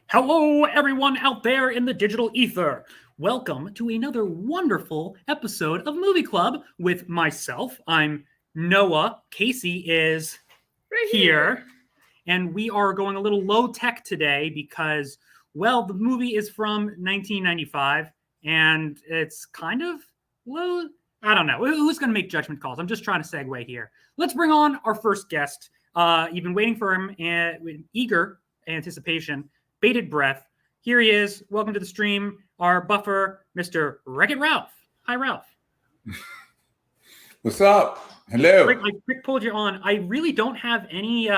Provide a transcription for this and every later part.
Hello, everyone out there in the digital ether. Welcome to another wonderful episode of Movie Club with myself. I'm Noah. Casey is here. And we are going a little low tech today because, well, the movie is from 1995 and it's kind of low. I don't know. Who's going to make judgment calls? I'm just trying to segue here. Let's bring on our first guest. You've been waiting for him with eager anticipation. Bated breath. Here he is. Welcome to the stream. Our buffer, Mr. Wreck-It Ralph. Hi, Ralph. What's up? Hello. I quick pulled you on. I really don't have any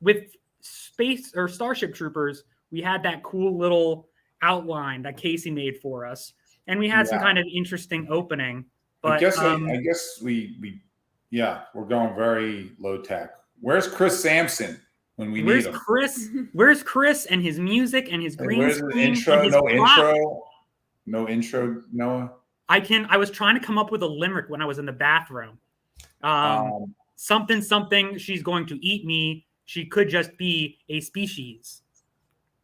with Space or Starship Troopers. We had that cool little outline that Casey made for us, and we had some kind of interesting opening. But I guess we're going very low tech. Where's Chris Sampson? When we need him. Where's Chris and his music and his green screen? No intro, Noah. I was trying to come up with a limerick when I was in the bathroom. Something. She's going to eat me. She could just be a species,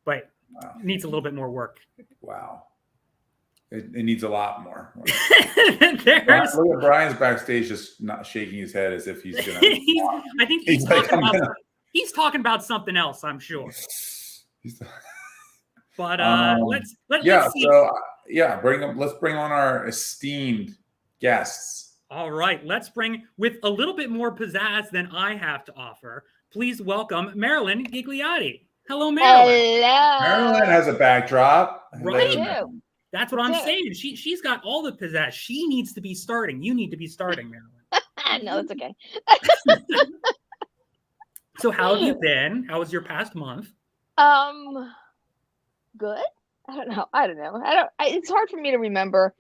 but it needs a little bit more work. Wow, it needs a lot more. Look at Brian's backstage, just not shaking his head as if he's gonna. I think he's talking about. He's talking about something else, I'm sure. But let's see. Let's bring on our esteemed guests. All right, let's bring with a little bit more pizzazz than I have to offer. Please welcome Marilyn Gigliotti. Hello, Marilyn. Hello. Marilyn has a backdrop. Right. That's what I'm saying. She's got all the pizzazz. She needs to be starting. You need to be starting, Marilyn. No, that's okay. So how have you been? How was your past month? Good. I don't know. It's hard for me to remember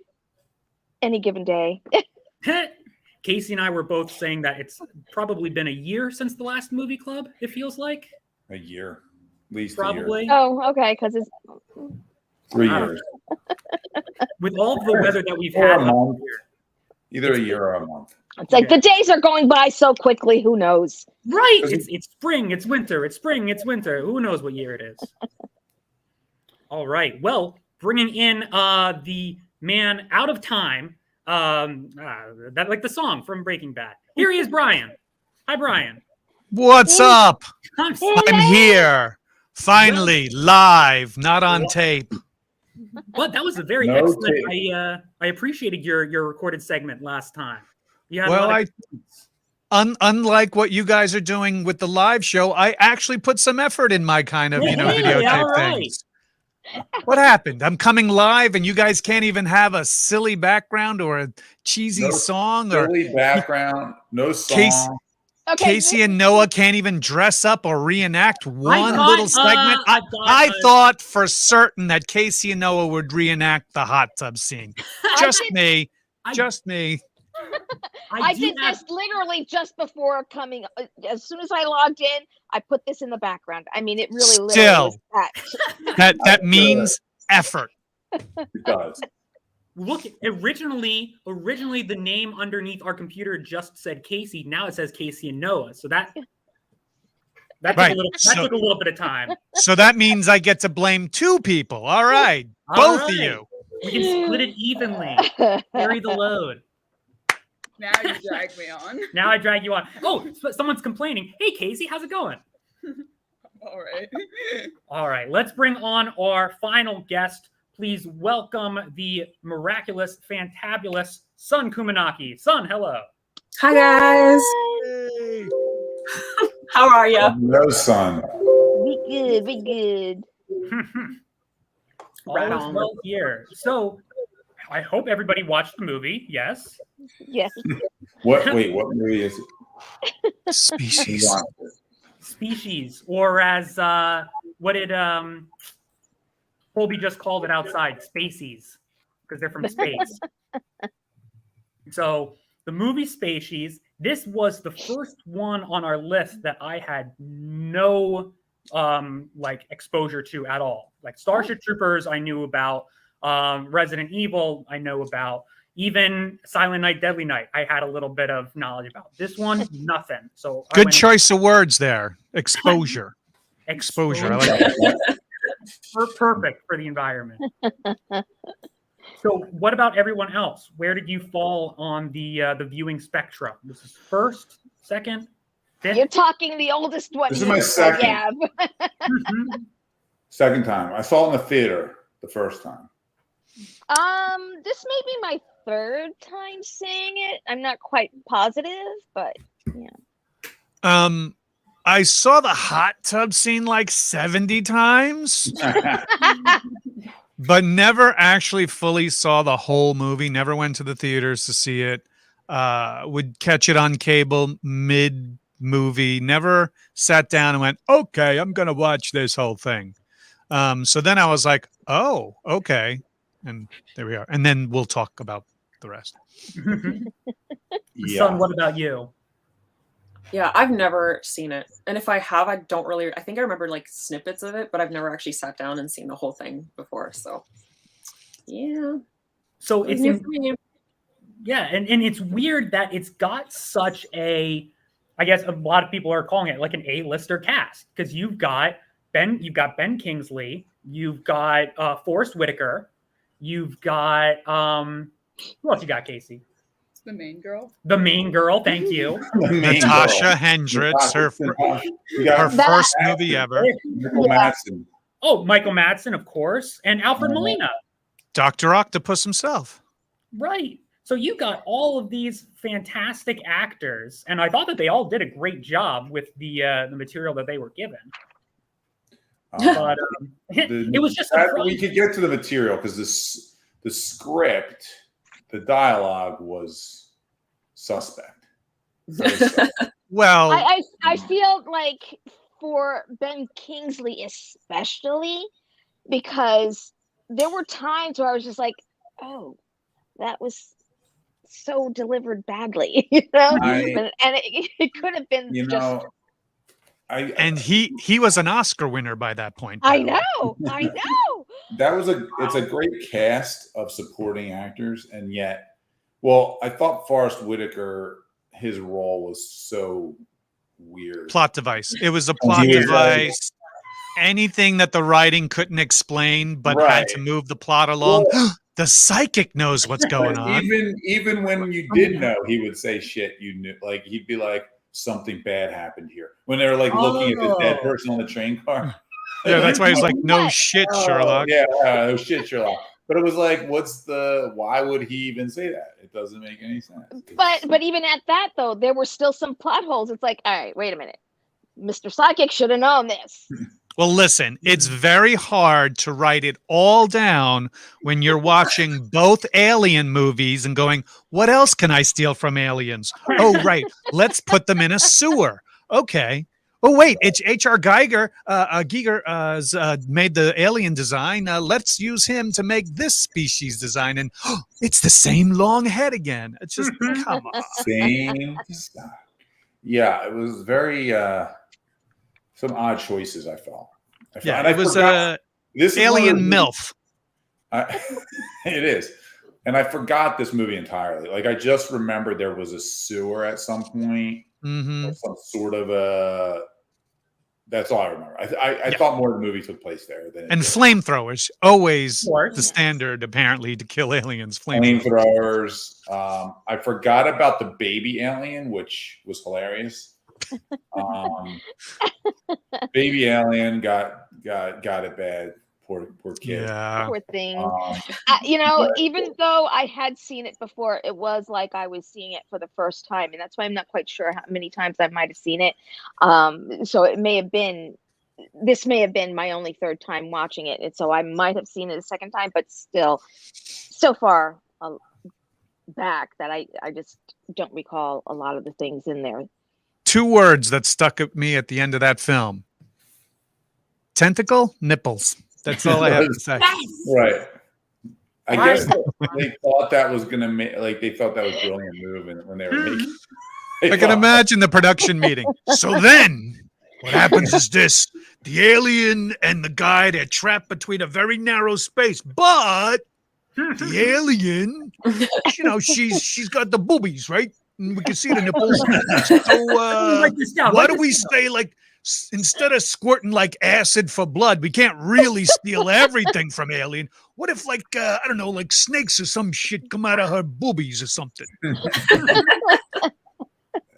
any given day. Casey and I were both saying that it's probably been a year since the last movie club. It feels like a year, at least probably. A year. Oh, okay, because it's 3 years. With all the weather that we've had, either a year or a month. It's like the days are going by so quickly. Who knows? Right. It's spring. It's winter. It's spring. It's winter. Who knows what year it is? All right. Well, bringing in the man out of time. That like the song from Breaking Bad. Here he is, Brian. Hi, Brian. What's up? I'm here. Finally, live, not on tape. But that was a very excellent. I appreciated your recorded segment last time. Unlike what you guys are doing with the live show, I actually put some effort in my kind of, videotape things. What happened? I'm coming live and you guys can't even have a silly background or a cheesy song or silly background, no song. Casey and Noah can't even dress up or reenact one little segment. I thought for certain that Casey and Noah would reenact the hot tub scene. Just me. I did this literally just before coming. As soon as I logged in, I put this in the background. I mean, it really literally that means effort. It does. Look, originally the name underneath our computer just said Casey. Now it says Casey and Noah. So that took a little bit of time. So that means I get to blame two people. All right, both of you. We can split it evenly. Carry the load. Now you drag me on. Now I drag you on. Oh, someone's complaining. Hey, Casey, how's it going? All right. All right. Let's bring on our final guest. Please welcome the miraculous, fantabulous Sun Khamunaki. Sun, hello. Hi, guys. Hey. How are you? No, Sun. Be good. Right on. Well here. So I hope everybody watched the movie. Yes. Yes. What movie is it? Species, or as what did Colby just called it outside, Spacies, because they're from space. So the movie Species, this was the first one on our list that I had no exposure to at all. Like Starship Troopers, I knew about. Resident Evil, I know about. Even Silent Night, Deadly Night, I had a little bit of knowledge about. This one, nothing. So good choice of words there. Exposure. Exposure. I like that. Perfect for the environment. So, what about everyone else? Where did you fall on the viewing spectrum? This is first, second, fifth? You're talking the oldest one. This is my second. Yeah. Second time. I saw it in the theater the first time. This may be my third time seeing it. I'm not quite positive, but yeah. I saw the hot tub scene like 70 times, but never actually fully saw the whole movie. Never went to the theaters to see it. Would catch it on cable mid-movie. Never sat down and went, okay, I'm going to watch this whole thing. So then I was like, oh, okay. And there we are. And then we'll talk about the rest. Son, what about you? Yeah, I've never seen it. And if I have, I think I remember like snippets of it, but I've never actually sat down and seen the whole thing before. So, yeah. So it's and it's weird that it's got such a, I guess a lot of people are calling it like an A-lister cast, because you've got Ben Kingsley, you've got Forrest Whitaker, you've got who else you got, Casey? The main girl. The main girl, thank you. Natasha Hendricks, her first movie ever. Michael Madsen. Oh, Michael Madsen, of course, and Alfred Molina. Dr. Octopus himself. Right. So you got all of these fantastic actors, and I thought that they all did a great job with the material that they were given. But it was just we could get to the material because the script, the dialogue was suspect. Well, I feel like for Ben Kingsley especially, because there were times where I was just like, oh, that was so delivered badly, you know, and it could have been and he was an Oscar winner by that point. I know. It's a great cast of supporting actors, and yet, well, I thought Forrest Whitaker, his role was so weird. Plot device. It was a plot device. Anything that the writing couldn't explain, but had to move the plot along. Well, the psychic knows what's going on. Even when you did know, he would say shit you knew. Like he'd be like, something bad happened here. When they were like looking at the dead person on the train car. Yeah, that's why he's like, no shit, Sherlock. Yeah, no shit, Sherlock. But it was like, why would he even say that? It doesn't make any sense. But even at that though, there were still some plot holes. It's like, all right, wait a minute. Mr. Psychic should have known this. Well, listen, it's very hard to write it all down when you're watching both Alien movies and going, what else can I steal from aliens? Oh, right. Let's put them in a sewer. Okay. Oh, wait, it's H.R. Giger made the alien design. Let's use him to make this species design. And it's the same long head again. It's just, come on. Same stuff. Yeah, it was very... some odd choices, I felt. Yeah, it was this alien MILF. It is. And I forgot this movie entirely. Like, I just remembered there was a sewer at some point. Or some sort of a... That's all I remember. I thought more of the movie took place there. And flamethrowers, always the standard, apparently, to kill aliens. Flamethrowers. I forgot about the baby alien, which was hilarious. Baby alien got it bad. Poor kid. Yeah. Poor thing. Even though I had seen it before, it was like I was seeing it for the first time, and that's why I'm not quite sure how many times I might have seen it. So this may have been my only third time watching it, and so I might have seen it a second time, but still, so far back that I just don't recall a lot of the things in there. 2 words that stuck at me at the end of that film: tentacle, nipples. That's all I have to say. Right. I guess they thought that was gonna make, like, they thought that was a brilliant move, and when they were making, I can imagine the production meeting. So then, what happens is this: the alien and the guy, they're trapped between a very narrow space, but the alien, she's got the boobies, right? And we can see the nipples. So why do we say, like, instead of squirting like acid for blood, we can't really steal everything from Alien. What if, like, I don't know, like snakes or some shit come out of her boobies or something?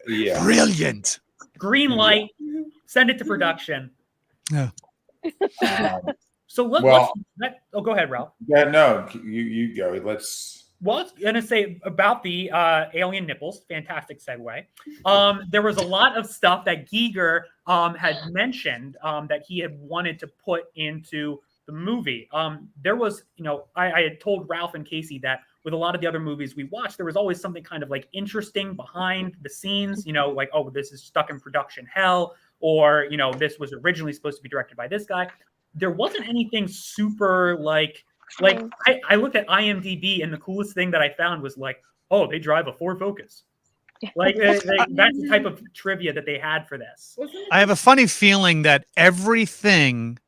Yeah. Brilliant. Green light. Send it to production. Yeah. So Well- go ahead, Ralph. Yeah, no, you go. Well, I was gonna say about the alien nipples. Fantastic segue. There was a lot of stuff that Giger had mentioned that he had wanted to put into the movie. There was, I had told Ralph and Casey that with a lot of the other movies we watched, there was always something kind of like interesting behind the scenes. Like, oh, this is stuck in production hell, or this was originally supposed to be directed by this guy. There wasn't anything super like I looked at IMDb, and the coolest thing that I found was like, oh, they drive a Ford Focus. Like that's the type of trivia that they had for this. I have a funny feeling that everything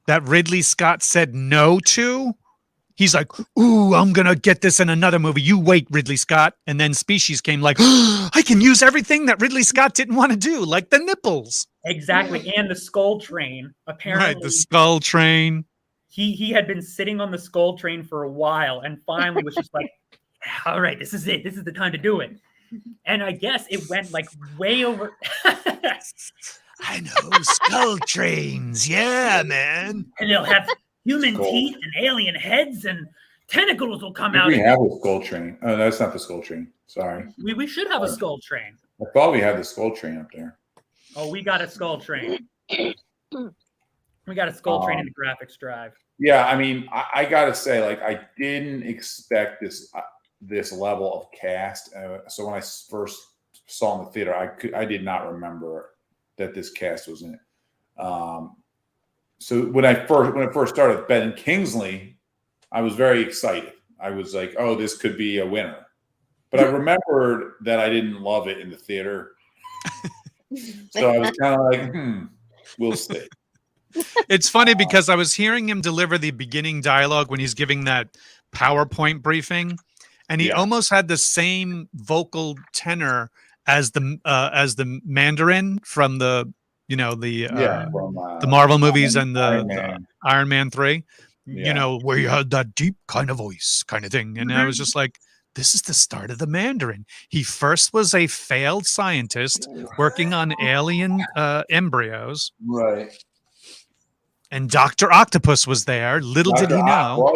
that Ridley Scott said no to, he's like, ooh, I'm going to get this in another movie. You wait, Ridley Scott. And then Species came like, oh, I can use everything that Ridley Scott didn't want to do, like the nipples. Exactly. And the skull train, apparently. Right, the skull train. He had been sitting on the skull train for a while and finally was just like, all right, this is it. This is the time to do it. And I guess it went like way over. I know, skull trains. Yeah, man. And they'll have human teeth and alien heads and tentacles will come out. We have a skull train. Oh, that's not the skull train. Sorry. We should have a skull train. I thought we had the skull train up there. Oh, we got a skull train. We got a skull train in the graphics drive. Yeah, I mean, I gotta say, like, I didn't expect this level of cast. So when I first saw in the theater, I did not remember that this cast was in it. So when it first started, Ben Kingsley, I was very excited. I was like, oh, this could be a winner. But I remembered that I didn't love it in the theater. So I was kind of like, we'll see. It's funny because I was hearing him deliver the beginning dialogue when he's giving that PowerPoint briefing, and he almost had the same vocal tenor as the Mandarin from the Marvel movies and the Iron Man 3. Where you had that deep kind of voice kind of thing. And I was just like, this is the start of the Mandarin. He first was a failed scientist working on alien embryos. Right. And Dr. Octopus was there. Little did he know.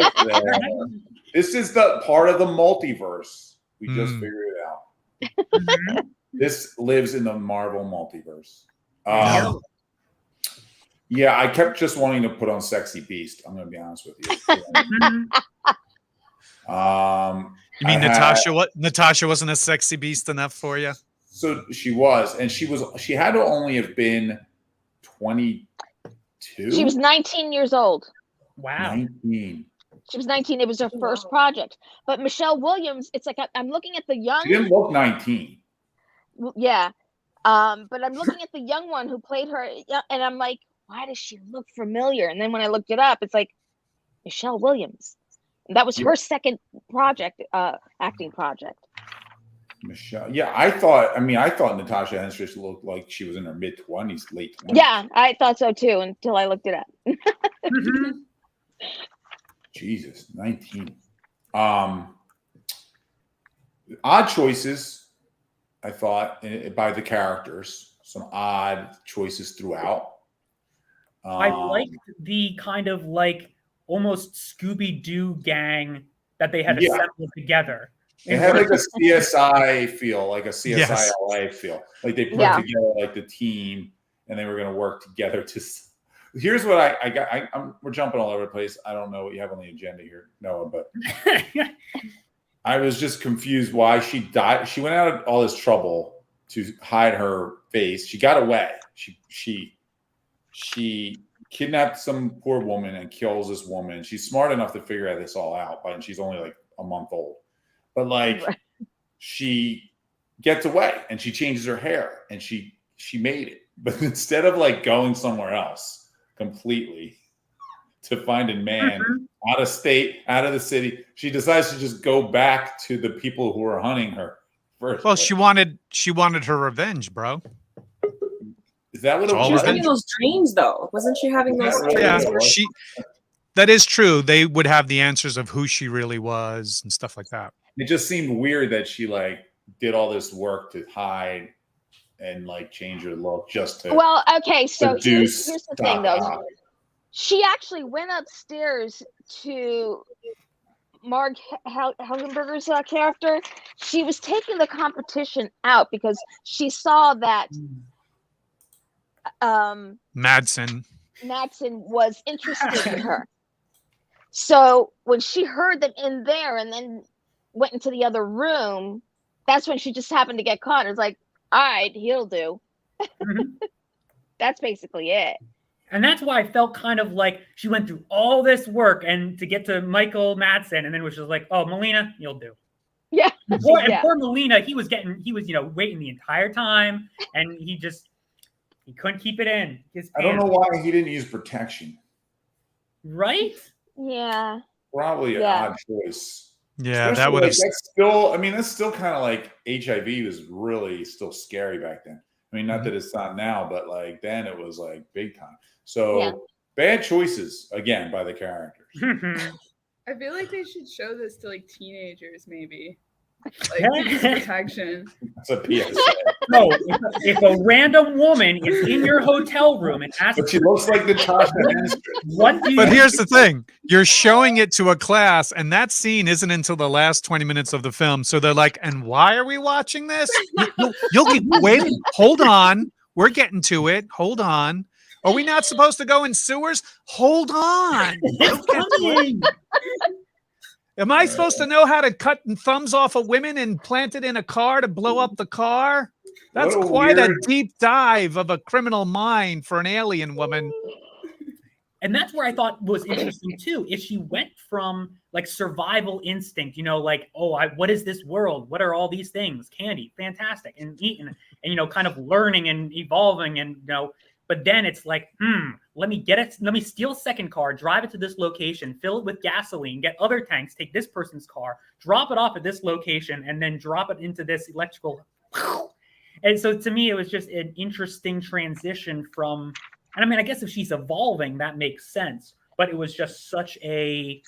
This is the part of the multiverse. We just figured it out. This lives in the Marvel multiverse. Yeah, I kept just wanting to put on Sexy Beast. I'm going to be honest with you. You mean Natasha wasn't a sexy beast enough for you? So she was, and she had to only have been 22. She was 19 years old. Wow. 19. She was 19. It was her first project. But Michelle Williams, it's like I'm looking at the young. She didn't look 19. Yeah. But I'm looking at the young one who played her, and I'm like, why does she look familiar? And then when I looked it up, it's like Michelle Williams. And that was her second project, acting project. Michelle. Yeah, I thought Natasha Henstridge looked like she was in her mid-20s, late 20s. Yeah, I thought so too until I looked it up. Jesus, 19. Odd choices, I thought, by the characters. Some odd choices throughout. I liked the kind of like almost Scooby-Doo gang that they had assembled together. It had like a CSI feel, like a CSI LA feel. Like they put together like the team, and they were going to work together to. Here's what I got. We're jumping all over the place. I don't know what you have on the agenda here, Noah, but I was just confused why she died. She went out of all this trouble to hide her face. She got away. She kidnapped some poor woman and kills this woman. She's smart enough to figure this all out, but she's only like a month old. But like she gets away and she changes her hair and she made it. But instead of like going somewhere else completely to find a man out of state, out of the city, she decides to just go back to the people who are hunting her first. Well, she wanted her revenge, bro. Is that what It's it all She was was? having those dreams, though. Wasn't she having those Yeah, dreams? Yeah, where that is true. They would have the answers of who she really was and stuff like that. It just seemed weird that she like did all this work to hide and like change her look just to Well, okay, so produce here's the thing, though. Doc Ock. She actually went upstairs to Marg Helgenberger's character. She was taking the competition out because she saw that Madsen. Madsen was interested in her. So when she heard them in there and then went into the other room, that's when she just happened to get caught. It was like, all right, he'll do. That's basically it. And that's why I felt kind of like she went through all this work and to get to Michael Madsen, and then was just like, "Oh, Melina, you'll do." Yeah. And poor Melina, he was waiting the entire time, and he couldn't keep it in. I don't know why he didn't use protection. Right? Yeah. Probably an odd choice. Yeah, Especially, that would have. like, that's still. I mean, that's still kind of like HIV was really still scary back then. I mean, not that it's not now, but like then it was like big time. So bad choices again by the characters. I feel like they should show this to like teenagers, maybe. Like protection. That's a PSA. No, if a random woman is in your hotel room and asks, But she looks like Natasha Henstridge. "What do you?" But here's the thing: you're showing it to a class, and that scene isn't until the last 20 minutes of the film. So they're like, "And why are we watching this? You'll keep waiting. Hold on, we're getting to it. Hold on. Are we not supposed to go in sewers? Hold on. We'll get to it. Am I supposed to know how to cut thumbs off of women and plant it in a car to blow up the car? That's What a quite a weird- deep dive of a criminal mind for an alien woman." And that's where I thought was interesting too. If she went from like survival instinct, like, oh, what is this world? What are all these things? Candy, fantastic, and eating, and kind of learning and evolving, and but then it's like, let me steal a second car, drive it to this location, fill it with gasoline, get other tanks, take this person's car, drop it off at this location, and then drop it into this electrical. And so to me, it was just an interesting transition from, and I mean, I guess if she's evolving, that makes sense, but it was just such a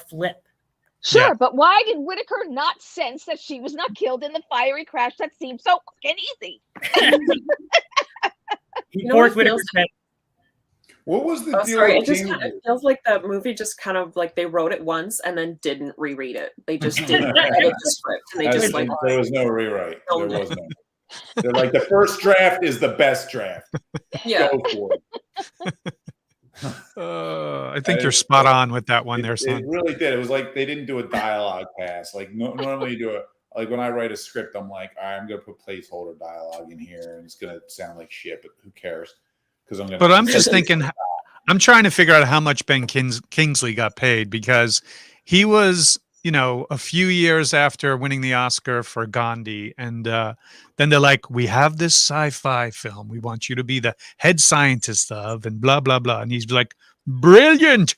flip. Sure, Yeah. but why did Whitaker not sense that she was not killed in the fiery crash that seemed so fucking easy? Forrest Whitaker said, What was the Oh, deal? sorry. with It feels like the movie just kind of like they wrote it once and then didn't reread it. They just didn't edit the script. And they just like there was no rewrite. There filmed it. was no. They're like, the first draft is the best draft. yeah. Go for it. I think you're spot on with that one there, son. It really did. It was like they didn't do a dialogue pass. Like normally you do it. Like when I write a script, I'm like, all right, I'm gonna put placeholder dialogue in here, and it's gonna sound like shit, but who cares? Because But I'm just thinking, I'm trying to figure out how much Ben Kingsley got paid, because he was, a few years after winning the Oscar for Gandhi. And then they're like, we have this sci-fi film we want you to be the head scientist of, and blah, blah, blah. And he's like, brilliant.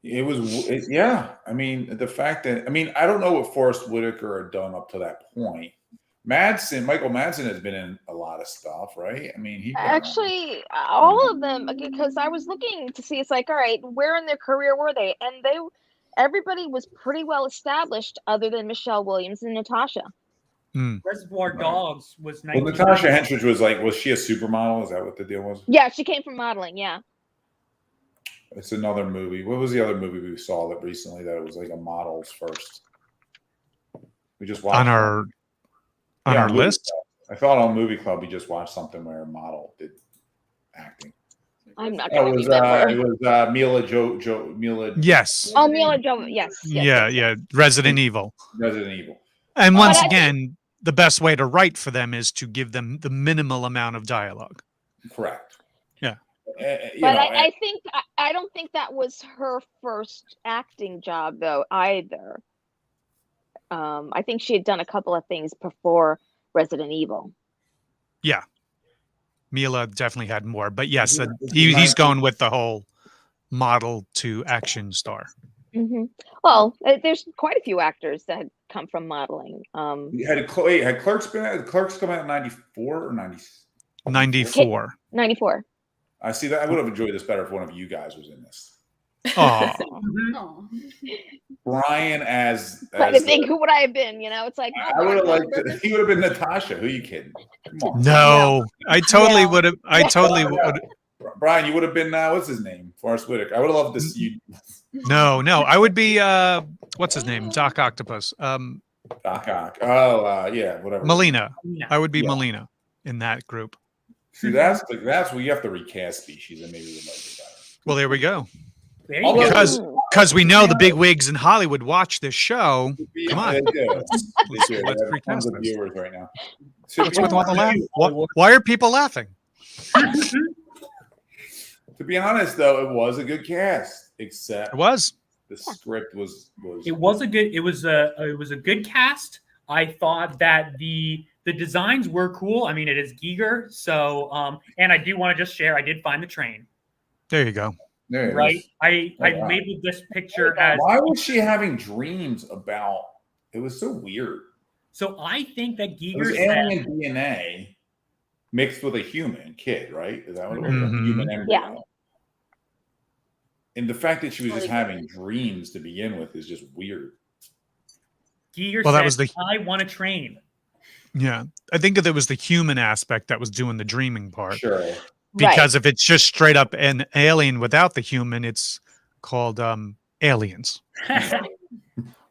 It was, yeah. I mean, the fact that, I don't know what Forrest Whitaker had done up to that point. Michael Madsen has been in a lot of stuff, right? I mean, he Actually, all of them, because I was looking to see, it's like, all right, where in their career were they? And everybody was pretty well established other than Michelle Williams and Natasha. Reservoir Dogs was Well, Natasha Henstridge was she a supermodel? Is that what the deal was? Yeah, she came from modeling, yeah. It's another movie. What was the other movie we saw that recently that it was like a model's first? We just watched On our list? I thought on Movie Club we just watched something where a model did acting. I'm not It going to was remember. Mila. Yes. Oh, Mila Jovovich, yes. Yeah. Resident Evil. Resident Evil. And once But again, the best way to write for them is to give them the minimal amount of dialogue. Correct. Yeah. But I don't think that was her first acting job, though, either. I think she had done a couple of things before Resident Evil. Yeah. Mila definitely had more, but yes, he's going with the whole model to action star. Mm-hmm. Well, there's quite a few actors that had come from modeling. Had Clerks come out in 94 or 90? 94. 94. I see that. I would have enjoyed this better if one of you guys was in this. Oh, Oh. Brian as Trying to think who would I have been, it's like I would have liked it. He would have been Natasha. Who are you kidding? Come on. no. I totally No. would have. I totally would. Brian, you would have been what's his name? Forrest Whitaker. I would have loved to see you. No. I would be what's his name? Doc Octopus. Doc Ock. Oh, yeah, whatever. Melina. Yeah. I would be Yeah. Melina in that group. See, that's where you have to recast Species, and maybe it might be better. Well, there we go. There you Although- go. Because we know the big wigs in Hollywood watch this show. Come on. They do. Let's They do. let's They have recast tons of this. viewers right now. What's with all the laugh? Why are people laughing? To be honest, though, it was a good cast, except It was. the script was. It was a good cast. I thought that the designs were cool. I mean, it is Giger, so and I do want to just share. I did find the train. There you go. There it Right. is. I wow. labeled this picture as. Why was she having dreams about? It was so weird. So I think that It was Giger said. alien DNA mixed with a human kid, right? Is that what it was? Mhm. A human embryo. Yeah. And the fact that she was just having dreams to begin with is just weird. Giger Well, that said, was the- I want to train. Yeah. I think that there was the human aspect that was doing the dreaming part. Sure. Because if it's just straight up an alien without the human, it's called aliens.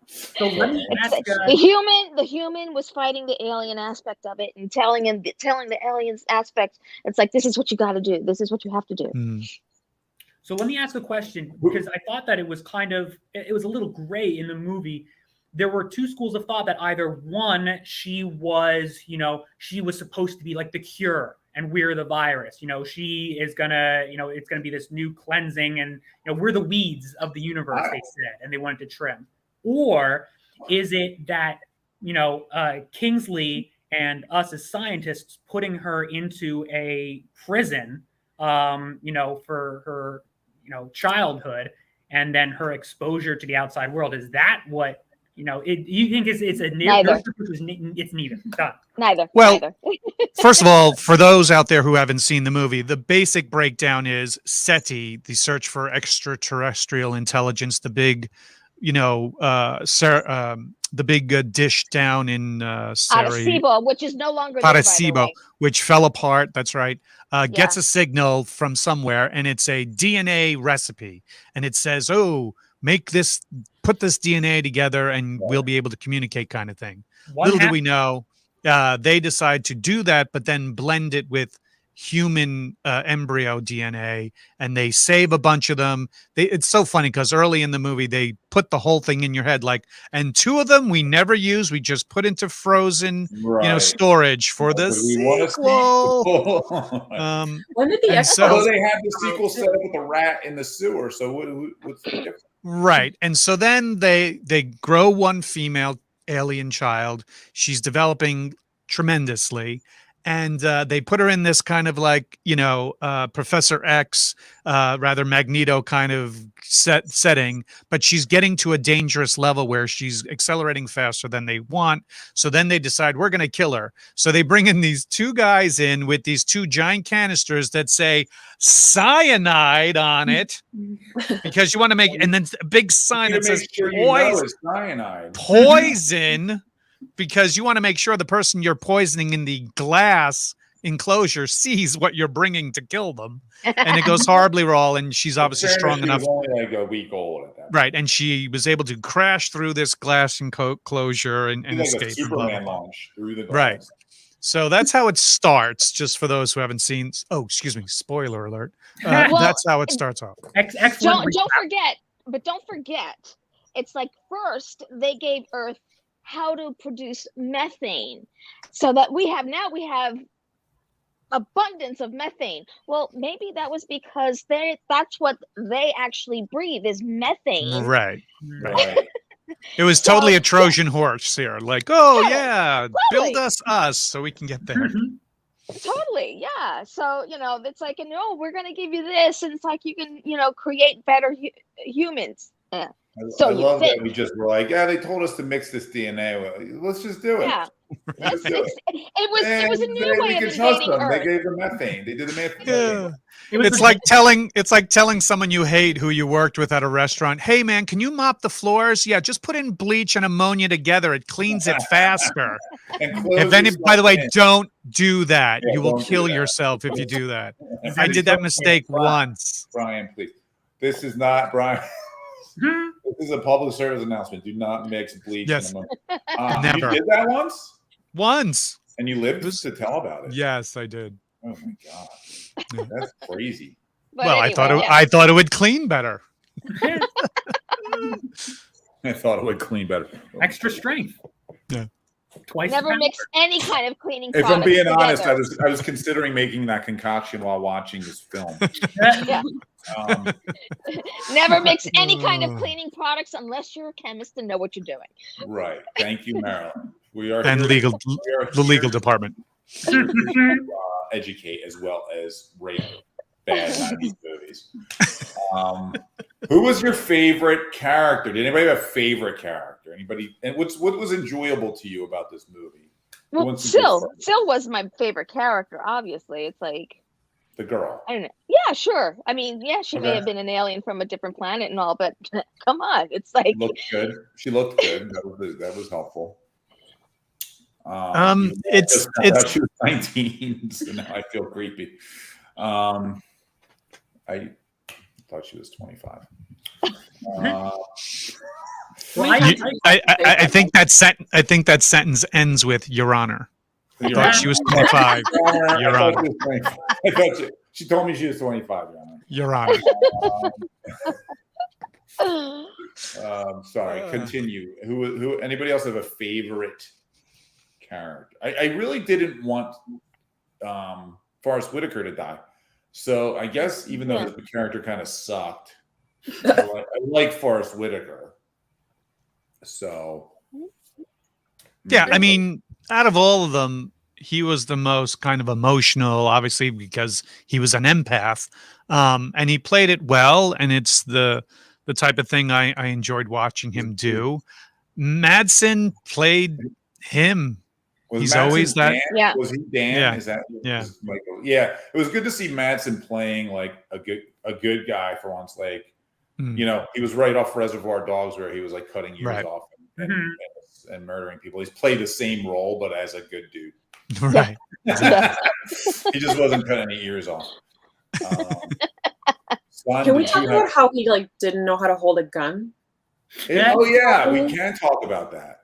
So let me It's ask. the human was fighting the alien aspect of it and telling the aliens aspect. It's like, this is what you got to do. This is what you have to do. Mm. So let me ask a question, because I thought that it was a little gray in the movie. There were two schools of thought that either one, she was supposed to be like the cure and we're the virus. She is gonna, it's gonna be this new cleansing and we're the weeds of the universe, they said, and they wanted to trim. Or is it that, Kingsley and us as scientists putting her into a prison, for her, childhood, and then her exposure to the outside world? Is that what, you think it's a Neither. It's neither. Done. Neither. Well, Neither. First of all, for those out there who haven't seen the movie, the basic breakdown is SETI, the search for extraterrestrial intelligence, the big, the big dish down in Arecibo, which is no longer there, by the Arecibo, way. which fell apart. That's right. Gets Yeah. a signal from somewhere, and it's a DNA recipe, and it says, "Oh, put this DNA together, and we'll be able to communicate," kind of thing. Little do we know, they decide to do that, but then blend it with human embryo DNA, and they save a bunch of them. It's so funny because early in the movie they put the whole thing in your head, like, and two of them we never use, we just put into frozen storage for the sequel. When did the so they had the sequel set up with the rat in the sewer, so what's the difference? Right. And so then they grow one female alien child. She's developing tremendously. And they put her in this kind of like, Professor X, rather Magneto kind of setting, but she's getting to a dangerous level where she's accelerating faster than they want. So then they decide we're going to kill her. So they bring in these two guys in with these two giant canisters that say cyanide on it, because you want to make, and then a big sign that says poison. Because you want to make sure the person you're poisoning in the glass enclosure sees what you're bringing to kill them. And it goes horribly wrong. And she's obviously strong enough. She was only like a week old at that point. Right. And she was able to crash through this glass enclosure and like escape. A Superman launch through the glass. Right. So that's how it starts, just for those who haven't seen. Oh, excuse me. Spoiler alert. That's how it starts off. Don't forget, it's like first they gave Earth how to produce methane, so that we have abundance of methane. Well, maybe that was because that's what they actually breathe is methane. Right. It was totally a Trojan horse here. Like, build us so we can get there. Totally, yeah. So, it's like, we're going to give you this, and it's like you can, create better humans. Yeah. I love that we just were like, they told us to mix this DNA. Let's just do it. Yeah. It was a new way we of could trust invading them. They Earth. gave them methane. They did the methane. Yeah. It was It's the- like telling someone you hate who you worked with at a restaurant, "Hey man, can you mop the floors? Yeah, just put in bleach and ammonia together. It cleans it faster." And close If any, yourself by the way, in. don't do that. Yeah, You will don't do kill that. yourself if you do that. Is I that did that mistake Brian. once. Brian, please. This is not Brian. This is a public service announcement. Do not mix bleach Yes. and ammonia. Never. You did that once, Once. and you lived was- to tell about it. Yes, I did. Oh my god, Yeah. that's crazy. But Well, anyway, I thought it would clean better. I thought it would clean better. extra strength. Yeah. Twice. never the mix any kind of cleaning If I'm products being honest, together. I was considering making that concoction while watching this film. power. Yeah. Um, Never mix any kind of cleaning products unless you're a chemist and know what you're doing. right. Thank you, Marilyn. We are And here- legal, we are the legal here department. to educate as well as rate bad 90s movies. Who was your favorite character? Did anybody have a favorite character? Anybody? And what was enjoyable to you about this movie? Who Well, wants to go Sil first? was my favorite character. Obviously, it's like The girl. I don't know. Yeah, sure. I mean, yeah, she may Okay. have been an alien from a different planet and all, but come on, it's like Looked good. She looked good. That was helpful. It's She was 19, so now I feel creepy. I thought she was 25. Well, I think that sentence ends with "Your Honor." I Your thought Honor. she was 25. Your I Honor. thought she was 25. I thought she told me she was 25, Your Honor. Your Honor. Sorry, continue. Who? Anybody else have a favorite character? I really didn't want Forrest Whitaker to die, so I guess even though his character kind of sucked, I like Forrest Whitaker. So Yeah, I mean, out of all of them, he was the most kind of emotional, obviously, because he was an empath, and he played it well. And it's the type of thing I enjoyed watching him do. Madsen played him. was He's Madsen always that- Dan? Yeah. Was he Dan? Yeah. Is that Yeah. was Michael? Yeah. It was good to see Madsen playing like a good guy for once. Like Mm. you know, he was right off Reservoir Dogs where he was like cutting ears Right. off and, Mhm. and murdering people. He's played the same role, but as a good dude. Right. Yeah. He just wasn't cutting any ears off. Son, Can we did talk you about have- how he like didn't know how to hold a gun? Oh yeah, we can talk about that.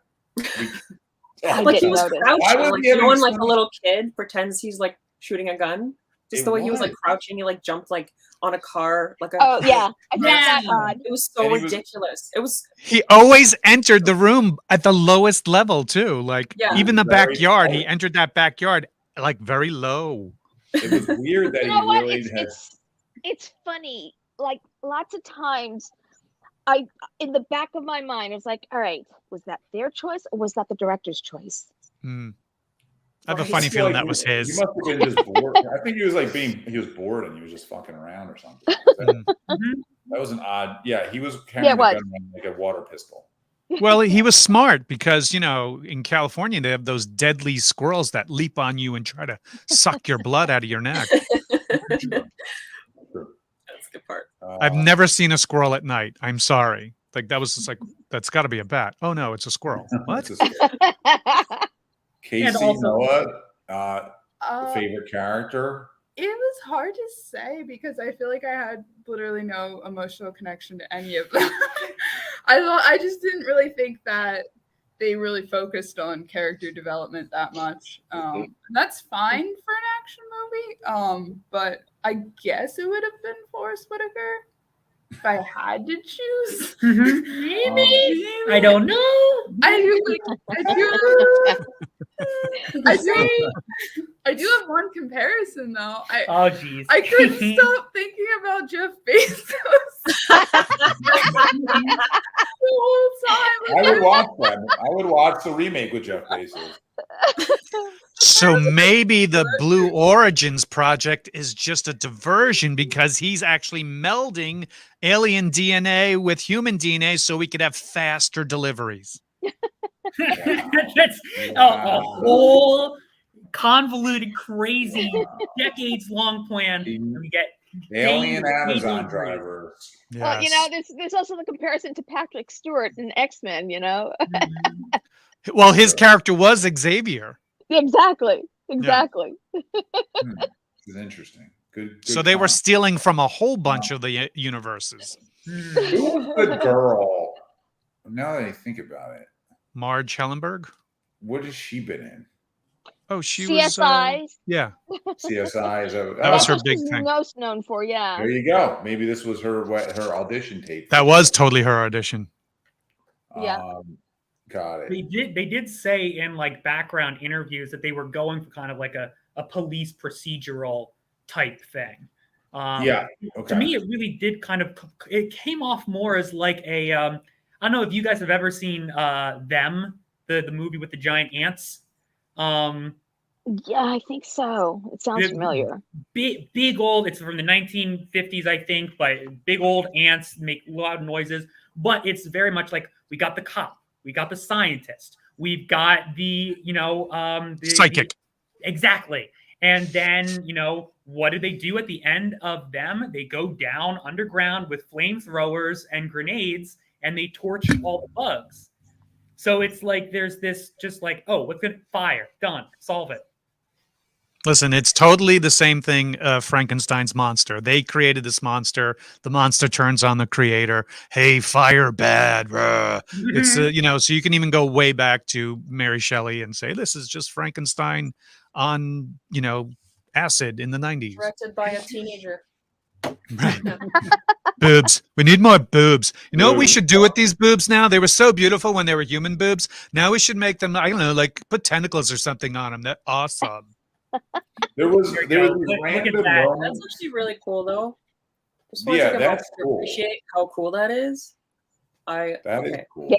I Like he didn't was notice. Why crouching, would like he have you know, when like a explained- little kid pretends he's like shooting a gun. Just It the way he was like was. crouching, he like jumped like on a car, like a Oh yeah, I found that Yeah. odd. It was so And he was- ridiculous. It was He always entered the room at the lowest level too. Like Yeah. even the Very backyard, he low. entered that backyard like very low. It was weird that You he know what? really had. It's funny. Like lots of times, in the back of my mind, I was like, all right, was that their choice or was that the director's choice? Hmm. I have a Right. funny I feel feeling like that was He his. must have been just bored. I think he was like he was bored and he was just fucking around or something. Mm. That was an odd. Yeah, he was carrying Yeah, it a was. gun like a water pistol. Well, he was smart because, you know, in California, they have those deadly squirrels that leap on you and try to suck your blood out of your neck. that's a good part. I've never seen a squirrel at night. I'm sorry. Like that was just like, that's got to be a bat. Oh no, it's a squirrel. What? Casey, also- Noah, Uh, favorite character. It was hard to say because I feel like I had literally no emotional connection to any of them. I just didn't really think that they really focused on character development that much. And that's fine for an action movie. But I guess it would have been Forrest Whitaker if I had to choose. Maybe. I don't know. I do have one comparison though. Oh jeez. I couldn't stop thinking about Jeff Bezos the whole time. I would watch that. I would watch the remake with Jeff Bezos. So maybe the Blue Origins project is just a diversion because he's actually melding alien DNA with human DNA so we could have faster deliveries. That's a whole convoluted, crazy, decades-long plan. And we get alien days- Amazon drivers. Well, there's also the comparison to Patrick Stewart in X-Men, Mhm. Well, his character was Xavier. Exactly. This is interesting. Good So they were stealing from a whole bunch of the universes. Mhm. Who was the girl? Now that I think about it, Marge Hellenberg. what has she been in? Oh, she CSI. was. Yeah, CSI is that was That's her what big she's thing. most known for, yeah. There you go. Maybe this was her audition tape. That was totally her audition. Yeah. Got it. They did say in like background interviews that they were going for kind of like a police procedural type thing. Yeah. Okay. To me, it really did it came off more as like a, I don't know if you guys have ever seen Them, the movie with the giant ants. Yeah, I think so. It sounds familiar. Big old, it's from the 1950s, I think, but big old ants make loud noises. But it's very much like we got the cop, we got the scientist, we've got the, the Psychic. Exactly. And then, what do they do at the end of Them? They go down underground with flamethrowers and grenades and they torch all the bugs. So it's like there's this just like, oh, what's going to fire? Done. Solve it. Listen, it's totally the same thing. Frankenstein's monster. They created this monster. The monster turns on the creator. Hey, fire bad. It's so you can even go way back to Mary Shelley and say this is just Frankenstein on acid in the 90s. Directed by a teenager. Right. Boobs. We need more boobs. You know what we should do with these boobs now? They were so beautiful when they were human boobs. Now we should make them, I don't know, like put tentacles or something on them. They're awesome. There was Look random at that. moments. That's actually really cool, though. Just want Yeah, to take a moment that's to cool. appreciate how cool that is. That is cool. Yeah.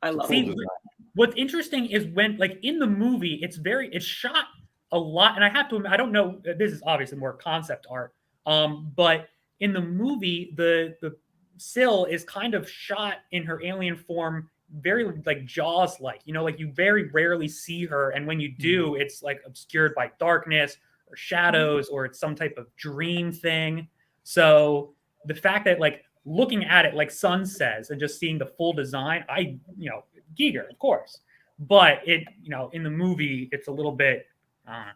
I love See, it. what's interesting is when, like, in the movie, it's shot a lot, and I have to, I don't know, this is obviously more concept art, but in the movie, the Syl is kind of shot in her alien form, very like Jaws like, like you very rarely see her, and when you do, it's like obscured by darkness or shadows, or it's some type of dream thing. So the fact that, like, looking at it, like Sun says, and just seeing the full design, Giger, of course, but it, in the movie, it's a little bit. I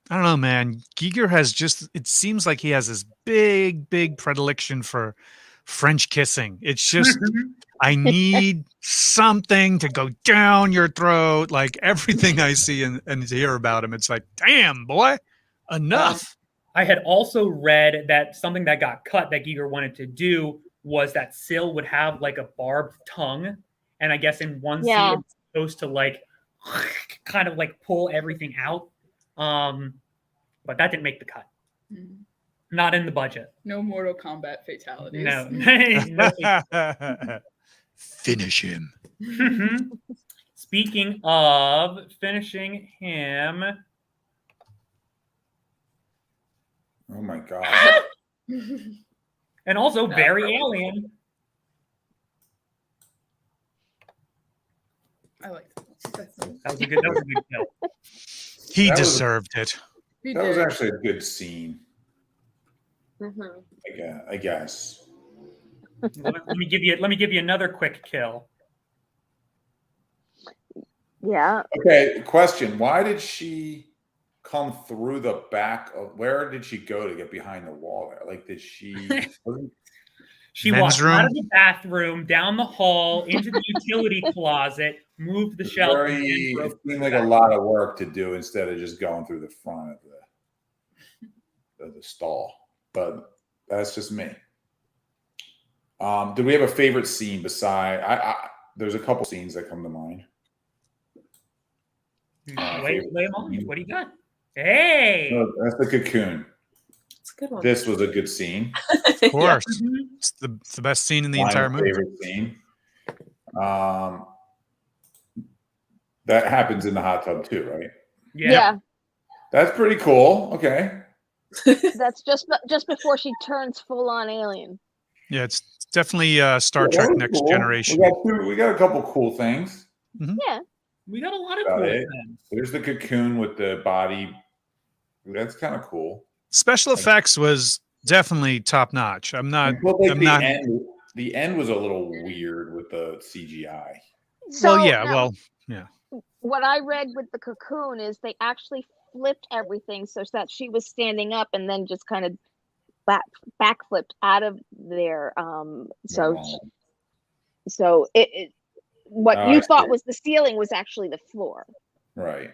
don't know, man. Giger has it seems like he has this big predilection for French kissing. It's just, I need something to go down your throat. Like everything I see and hear about him, it's like, damn, boy, enough. I had also read that something that got cut that Giger wanted to do was that Syl would have like a barbed tongue. And I guess in one scene, it's supposed to like kind of like pull everything out. But that didn't make the cut. Not in the budget. No Mortal Kombat fatalities. No. Finish him. Speaking of finishing him. Oh my god. And also very alien. I like that. That was a good kill. He That was- deserved it. That was actually a good scene. Mm-hmm. I guess. Let me give you another quick kill. Yeah. Okay, question. Why did she come through the back of, where did she go to get behind the wall there? Like, did she She Men's walked room? out of the bathroom, down the hall, into the utility closet, moved the shelf. and then it broke seemed the like a back. lot of work to do instead of just going through the front of the stall. But that's just me. Do we have a favorite scene beside there's a couple scenes that come to mind. Lay them on you. What do you got? Hey! No, that's the cocoon. It's a good one. This was a good scene. Of course. Mhm. It's the best scene in the My entire movie. favorite scene. That happens in the hot tub too, right? Yeah. That's pretty cool. Okay. That's just before she turns full on alien. Yeah, it's definitely Star Yeah, Trek that was Next cool. Generation. We got a couple cool things. Yeah. We got a lot of About cool it. things. There's the cocoon with the body. That's kind of cool. Special effects was definitely top notch. I'm not. But like I'm the not. end, the end was a little weird with the CGI. So Well, yeah. now, Well, yeah. what I read with the cocoon is they actually flipped everything so that she was standing up and then just kind of backflipped out of there. So it what Oh, you I thought see. was the ceiling was actually the floor. Right.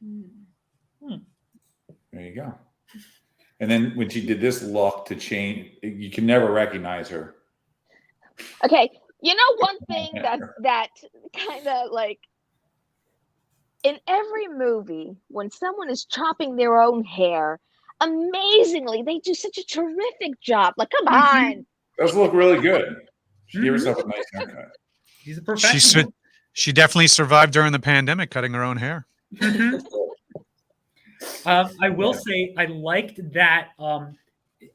Mm. There you go. And then when she did this look to change, you can never recognize her. Okay, you know one thing that kind of like in every movie when someone is chopping their own hair, amazingly they do such a terrific job. Like, come on. Does look really good. She gave herself a nice haircut. She's a professional. She definitely survived during the pandemic, cutting her own hair. I will say I liked that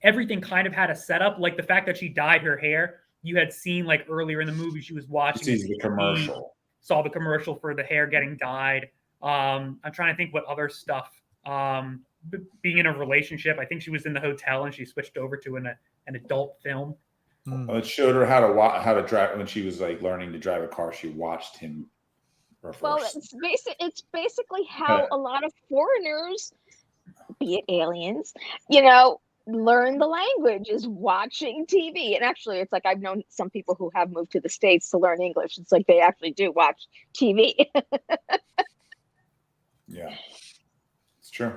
everything kind of had a setup, like the fact that she dyed her hair. You had seen like earlier in the movie she was watching The commercial. saw the commercial for the hair getting dyed. I'm trying to think what other stuff. Being in a relationship, I think she was in the hotel and she switched over to an adult film. It showed her how to drive when she was like learning to drive a car. She watched him reverse. Well, it's basically how a lot of foreigners, be it aliens, learn the language is watching TV. And actually, it's like I've known some people who have moved to the States to learn English. It's like they actually do watch TV. Yeah, it's true.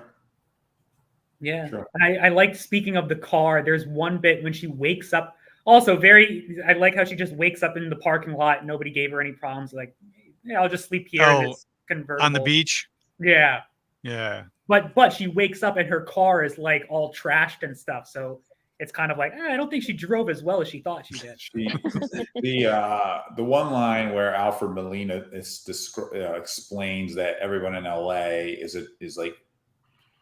Yeah. Sure. And I liked, speaking of the car, there's one bit when she wakes up. Also, I like how she just wakes up in the parking lot. Nobody gave her any problems. Like, yeah, I'll just sleep here in this convertible. On the beach? Yeah. Yeah. But she wakes up and her car is like all trashed and stuff. So it's kind of like, I don't think she drove as well as she thought she did. The one line where Alfred Molina explains that everyone in LA is like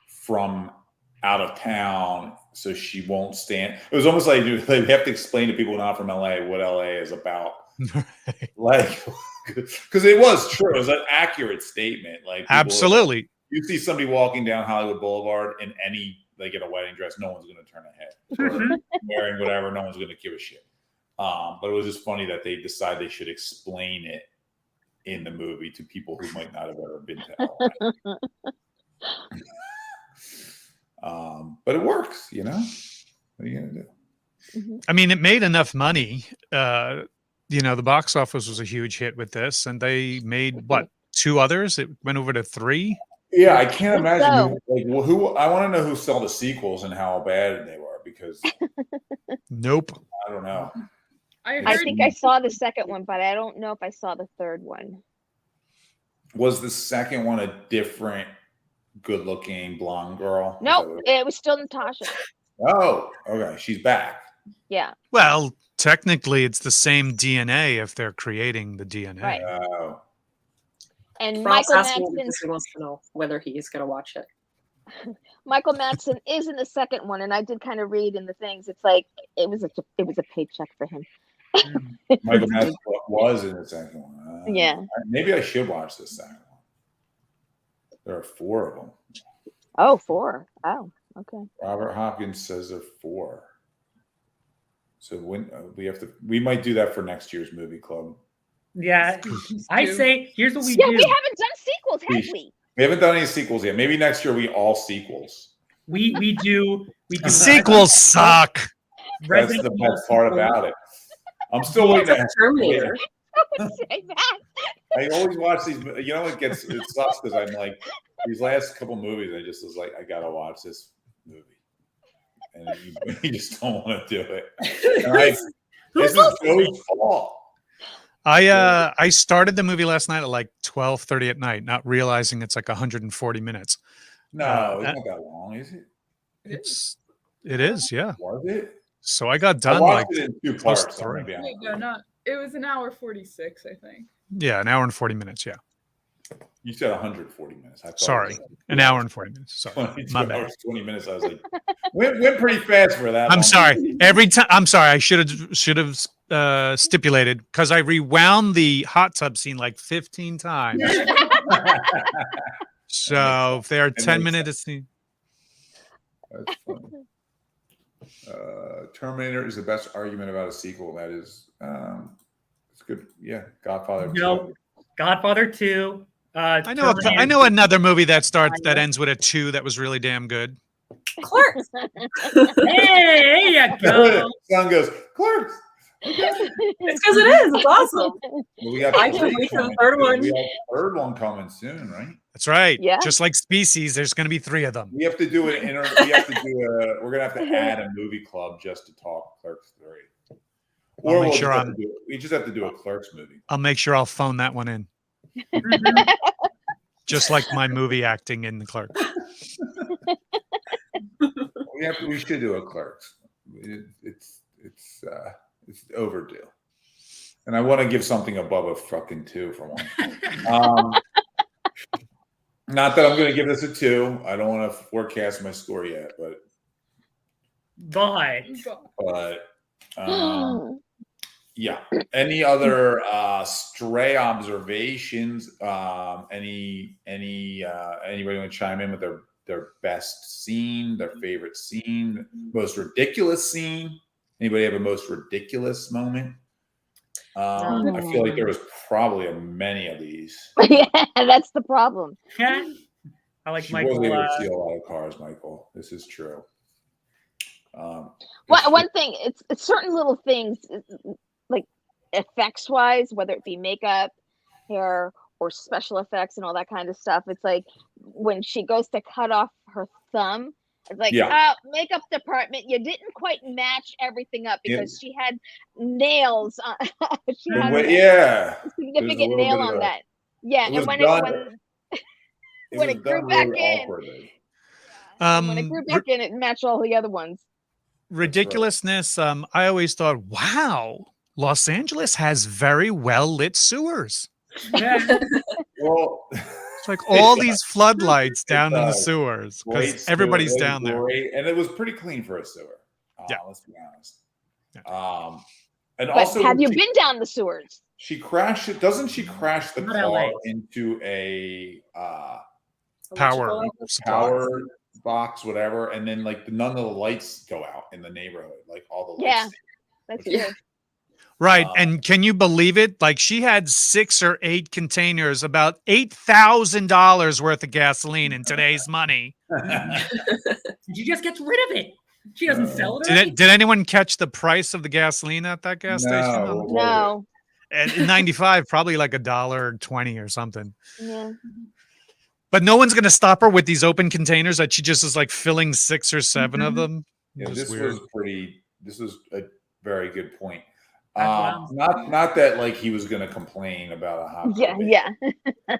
from out of town, so she won't stand. It was almost like they have to explain to people not from LA what LA is about. Like, because it was true. It was an accurate statement. Like, absolutely. You see somebody walking down Hollywood Boulevard in like in a wedding dress, no one's going to turn a head. Or wearing whatever, no one's going to give a shit. But it was just funny that they decided they should explain it in the movie to people who might not have ever been to LA. But it works, What are you going to do? I mean, it made enough money. The box office was a huge hit with this, and they made two others? It went over to 3. Yeah, I can't imagine who. I want to know who saw the sequels and how bad they were, because nope, I don't know. I think I saw the second one, but I don't know if I saw the third one. Was the second one a different good-looking blonde girl? No, it was still Natasha. Oh, okay, she's back. Yeah. Well, technically, it's the same DNA if they're creating the DNA. Right. Oh. And Ross Michael asking Madsen, because he wants to know whether he's going to watch it. Michael Madsen is in the second one, and I did kind of read in the things. It's like it was a paycheck for him. Michael Madsen was in the second one. Yeah. Maybe I should watch the second one. There are 4 of them. Oh, 4. Oh, okay. Robert Hopkins says there are 4. So when we might do that for next year's movie club. Yeah, I say here's what we do. do. Yeah, we haven't done sequels, have we? We haven't done any sequels yet. Maybe next year we all sequels. We do sequels suck. That's the best part about it. I'm still waiting to Terminator. I would say that. I always watch these. It sucks because I'm like, these last couple movies, I just was like, I gotta watch this movie, and you just don't want to do it. This is Joey's fault. I started the movie last night at like 12:30 at night, not realizing it's like 140 minutes. No, it's not that long, is it? It is, yeah. Was it? So I got done I watched it in 2 parts. Wait, no, not. It was an hour 46, I think. Yeah, an hour and 40 minutes. Yeah. You said 140 minutes. I thought Sorry, an hour and 40 minutes. Sorry, 22 my bad. hours, 20 minutes. I was like, went pretty fast for that. I'm long. sorry. Every time, I'm sorry. I should have stipulated because I rewound the hot tub scene like 15 times. So if they are 10-minute scene. That's funny. Terminator is the best argument about a sequel. That is, it's good. Yeah, Godfather. No, Godfather 2. I know another movie that ends with a 2 that was really damn good. Clerks. Hey, there you go. Son goes, Clerks. It's because it is. It's awesome. Well, we got I can't wait for the third one. We have the third one coming soon, right? That's right. Yeah. Just like Species, there's going to be 3 of them. We have to do an we're gonna have to add a movie club just to talk Clerks 3. Or we just have to do a Clerks movie. I'll make sure I'll phone that one in. Just like my movie acting in the Clerk. We should do a Clerks. It's overdue, and I want to give something above a fucking 2 for one. Not that I'm going to give this a 2. I don't want to forecast my score yet, but yeah. Any other stray observations? Anybody want to chime in with their best scene, their favorite scene, most ridiculous scene? Anybody have a most ridiculous moment? I feel like there was probably many of these. Yeah, that's the problem. Yeah. I like She Michael. wasn't able to steal a lot of cars, Michael. This is true. One thing, it's certain little things, like effects wise, whether it be makeup, hair, or special effects and all that kind of stuff. It's like when she goes to cut off her thumb, it's like, makeup department, you didn't quite match everything up because she had nails. She had a significant nail on that. Yeah, and when it grew back in, when it grew back in, it matched all the other ones. Ridiculousness. I always thought, wow, Los Angeles has very well lit sewers. Yeah. Well, it's like all these floodlights down in the sewers because everybody's down there. And it was pretty clean for a sewer. Let's be honest. Yeah. And also, have you been down the sewers? She crashed it. Doesn't she crash the car into a power box, whatever, and then like none of the lights go out in the neighborhood, like all the lights. Yeah, that's good. Right. And can you believe it? Like she had 6 or 8 containers, about $8,000 worth of gasoline in today's money. She just gets rid of it. She doesn't sell it. Did anyone catch the price of the gasoline at that gas station? No. And in 95, probably like $1.20 or something. Yeah. But no one's going to stop her with these open containers that she just is like filling 6 or 7 of them. Yeah, this was a very good point. Not that like he was going to complain about a hot tub. Yeah.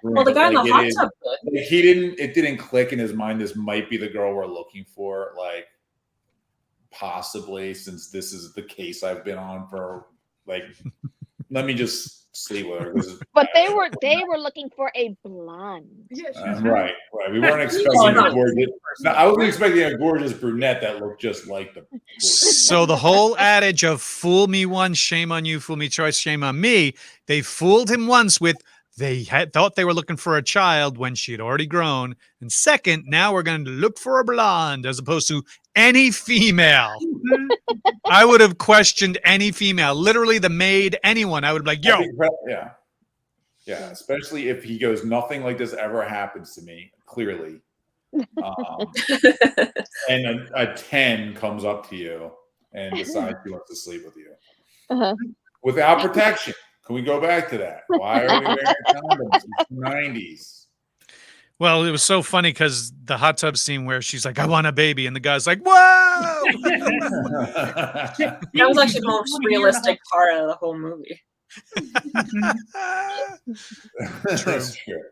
Well, the guy in the hot tub did. It didn't click in his mind. This might be the girl we're looking for. Like possibly, since this is the case I've been on for like, let me just sleep with her. But they were looking for a blonde. Right. We weren't expecting a gorgeous. No, I wasn't expecting a gorgeous brunette that looked just like the. So the whole adage of "fool me once, shame on you; fool me twice, shame on me." They fooled him once with thought they were looking for a child when she had already grown, and second, now we're going to look for a blonde as opposed to any female. I would have questioned any female, literally the maid, anyone. I would be like, yo. Yeah. Especially if he goes, nothing like this ever happens to me, clearly. And a 10 comes up to you and decides he wants to sleep with you. Without protection. Can we go back to that? Why are we wearing condoms in the 90s? Well, it was so funny because the hot tub scene where she's like, I want a baby. And the guy's like, whoa. That was actually the most realistic part of the whole movie. That's true.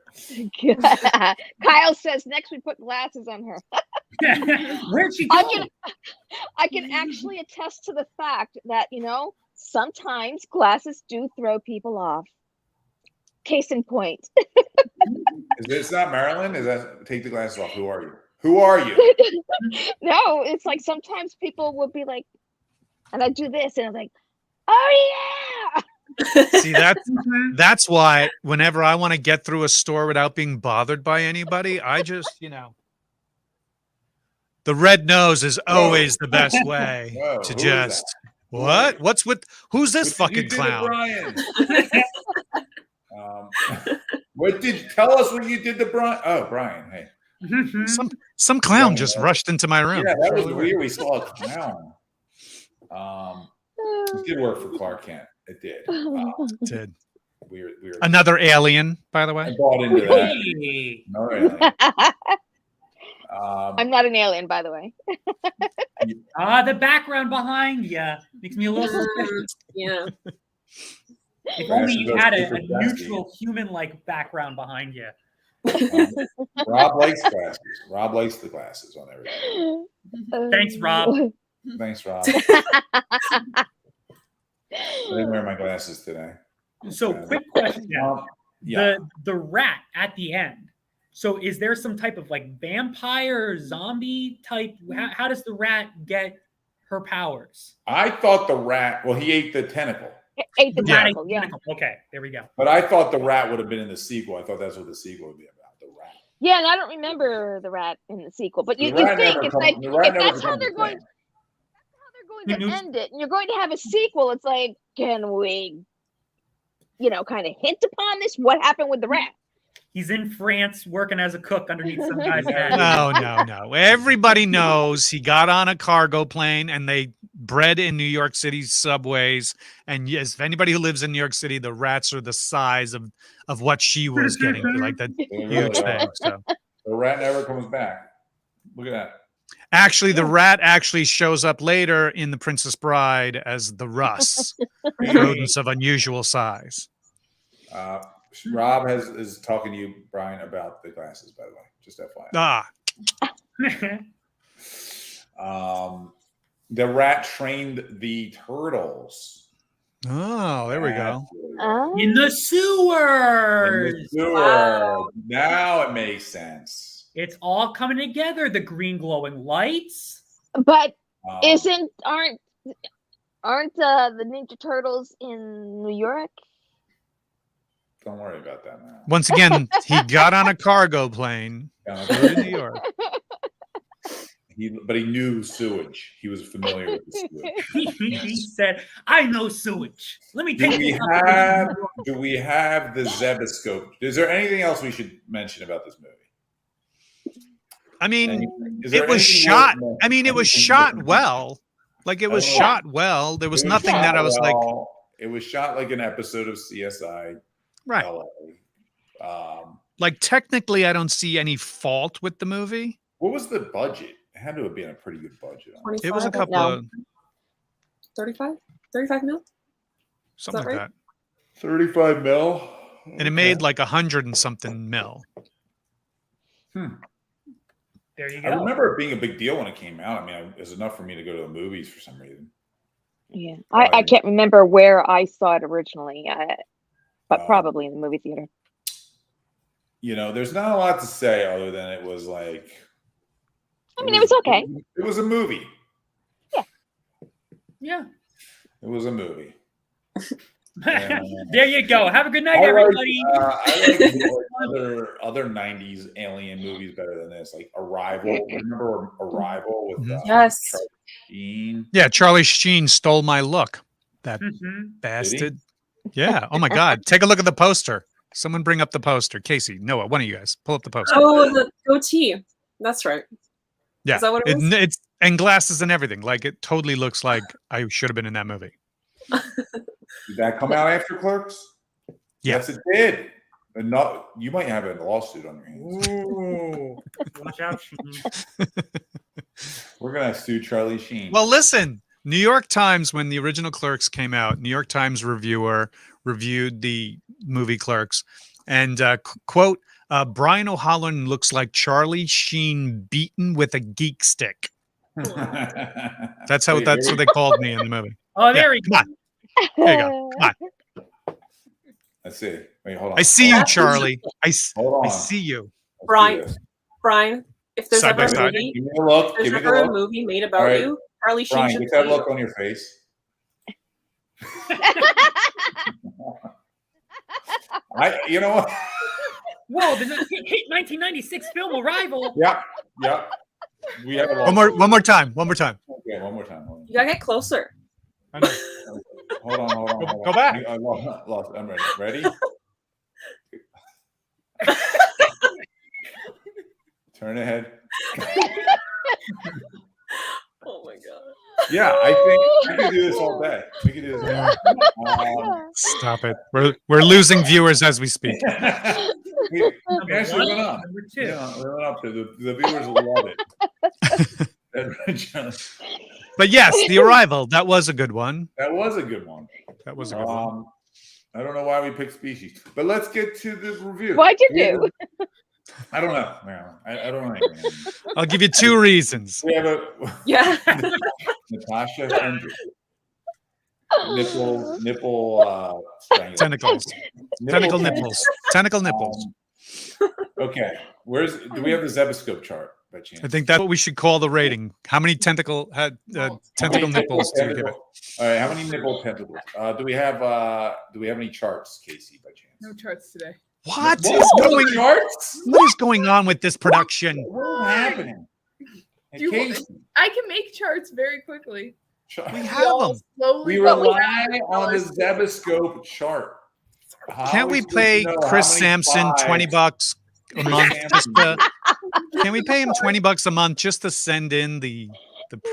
Kyle says next we put glasses on her. Where'd she go? I can actually attest to the fact that, sometimes glasses do throw people off. Case in point. Is this not Marilyn? Is that take the glasses off? Who are you? Who are you? No, it's like sometimes people will be like, and I do this, and I'm like, oh yeah. See, that's why whenever I want to get through a store without being bothered by anybody, I just, the red nose is always the best way Whoa, to who is just. that? What? What's with? Who's this What did you fucking do to clown? Brian? What did tell us what you did to Brian? Oh, Brian, hey. Some clown just rushed into my room. Yeah, that was weird. We saw a clown. It did work for Clark Kent. It did. It did. Weird. Another alien, by the I way. bought into that. Hey. Another alien. I'm not an alien, by the way. The background behind you makes me a little suspicious. Yeah. If only you had a neutral human-like background behind you. Rob likes glasses. Rob likes the glasses on everything. Thanks, Rob. Thanks, Rob. I didn't wear my glasses today. So, quick question. Yeah. The rat at the end. So, is there some type of like vampire zombie type? How does the rat get her powers? I thought the rat. Well, he ate the tentacle. Ate the tentacle, yeah. Okay, there we go. But I thought the rat would have been in the sequel. I thought that's what the sequel would be about. The rat. Yeah, and I don't remember the rat in the sequel, but you The rat think never it's come- like the rat if never that's how becomes they're a going, thing. that's how they're going to end it, and you're going to have a sequel. It's like, can we, kind of hint upon this? What happened with the rat? He's in France working as a cook underneath some guy's head. No. Everybody knows he got on a cargo plane and they bred in New York City subways. And yes, if anybody who lives in New York City, the rats are the size of what she was getting, like that They huge really thing. are. So The rat never comes back. Look at that. actually, the rat actually shows up later in The Princess Bride as the Russ, rodents of unusual size. Rob is talking to you, Brian, about the glasses. By the way, just FYI. The rat trained the turtles. Oh, there we go. In the sewers. In the sewer. Wow. Now it makes sense. It's all coming together. The green glowing lights. But Um, aren't the Ninja Turtles in New York? Don't worry about that now. Once again, he got on a cargo plane to New York. But he knew sewage. He was familiar with the sewage. He said, "I know sewage. Let me take Do we have the Zeboscope? Is there anything else we should mention about this movie? I mean, Is there it was anything shot. worth- I mean, it was shot well. Like it was shot well. There was It nothing shot that I was like, well. It was shot like an episode of CSI right. LA. Like technically, I don't see any fault with the movie. What was the budget? It had to have been a pretty good budget. 25, It was a couple No. of 35 mil. something that like right? that, 35 mil. and it made like 100 and something mil. There you I go. remember it being a big deal when it came out. I mean, it was enough for me to go to the movies for some reason. Yeah, I can't remember where I saw it originally, but probably in the movie theater. There's not a lot to say other than it was like. I mean, it was okay. It was a movie. Yeah. It was a movie. There you go. Have a good night, I like, everybody. I like other 90s alien movies better than this. Like Arrival. Remember Arrival with Yes. Charlie Sheen? Yeah, Charlie Sheen stole my look. That Mhm. bastard. Yeah. Oh my God. Take a look at the poster. Someone bring up the poster. Casey, Noah, one of you guys, pull up the poster. Oh, the goatee. That's right. Yeah, Is that what it was? it's and glasses and everything. Like it totally looks like I should have been in that movie. Did that come out after Clerks? Yeah. Yes, it did. And you might have a lawsuit on your hands. Ooh. Watch out, Sheen. We're gonna sue Charlie Sheen. Well, listen, New York Times, when the original Clerks came out, New York Times reviewer reviewed the movie Clerks, and quote, Brian O'Halloran looks like Charlie Sheen beaten with a geek stick. That's what they called me in the movie. Oh, there we Come go. on. There you go. Come on. Let's see. Wait, hold on. I see you, Hold on. Charlie. Hold I on. see you. Let's do Brian, this. Brian, if there's Side ever by a side. movie, Give me the look. if there's Give me the ever a look. movie made about All right. you, Charlie Sheen Brian, should get that play look you. on your face. You know what? Whoa, the hit 1996 film Arrival. Yeah. We have a One more time. Okay, one more time. You gotta get closer. I know. Hold on. Go back. I lost. I'm ready. Ready? Turn ahead. Oh my god. Yeah, I think we could do this all day. We could do this all day. Stop it. We're losing viewers as we speak. We actually went up. Number 2. Yeah, we went up. The viewers will love it. But yes, The Arrival. That was a good one. That was a good one. That was a good one. I don't know why we picked Species, but let's get to the review. Why'd you do? I don't know. I don't know. I'll give you 2 reasons. We have a Yeah. Natasha Hendricks. Nipple strangler. Tentacles. Tentacle nipples. Tentacle nipples. Okay. Do we have the Zeboscope chart by chance? I think that's what we should call the rating. How many tentacle nipples do you give it? All right, how many nipple tentacles? Do we have any charts, Casey, by chance? No charts today. What Charts? what is going on with this production? What's happening? Hey, You- Casey, I can make charts very quickly. We We have all them. slowly. we but we rely have on the dollars. Zeboscope chart. How Can't are we supposed pay to know how Chris many Sampson fives $20 a Chris month just Sampson- to? Can we pay him $20 a month just to send in the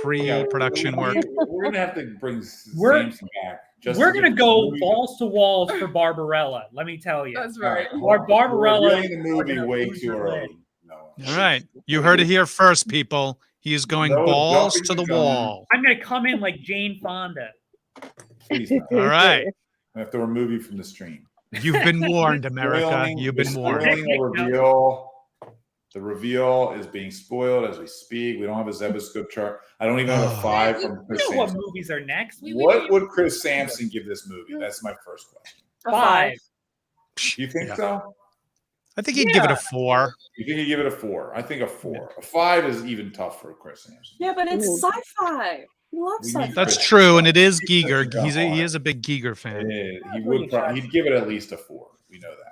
pre-production work? We're gonna have to bring We're- Samson back. just We're to gonna get go the movie. balls to walls for Barbarella. Let me tell you. That's right. Our Barbarella. We're reviewing the movie gonna way lose too your early. leg. No. All right. You heard it here first, people. He is going No balls jumping to the the gun. wall. I'm gonna come in like Jane Fonda. Please not. All right. I have to remove you from the stream. You've been warned, America. Spoiling- You've been we're warned. spoiling the reveal. The reveal is being spoiled as we speak. We don't have a Zeboscope chart. I don't even have a 5 from You Chris know what Sampson. movies are next? What would Chris Sampson give this movie? That's my first question. A 5? You think Yeah. so? I think he'd give it a 4. You think you give it a 4? I think a 4. A 5 is even tough for Chris Sampson. Yeah, but it's sci-fi. We love We sci-fi. need That's Chris. true, and it is Giger. Chris He is a big Giger fan. He'd give it at least a 4. We know that.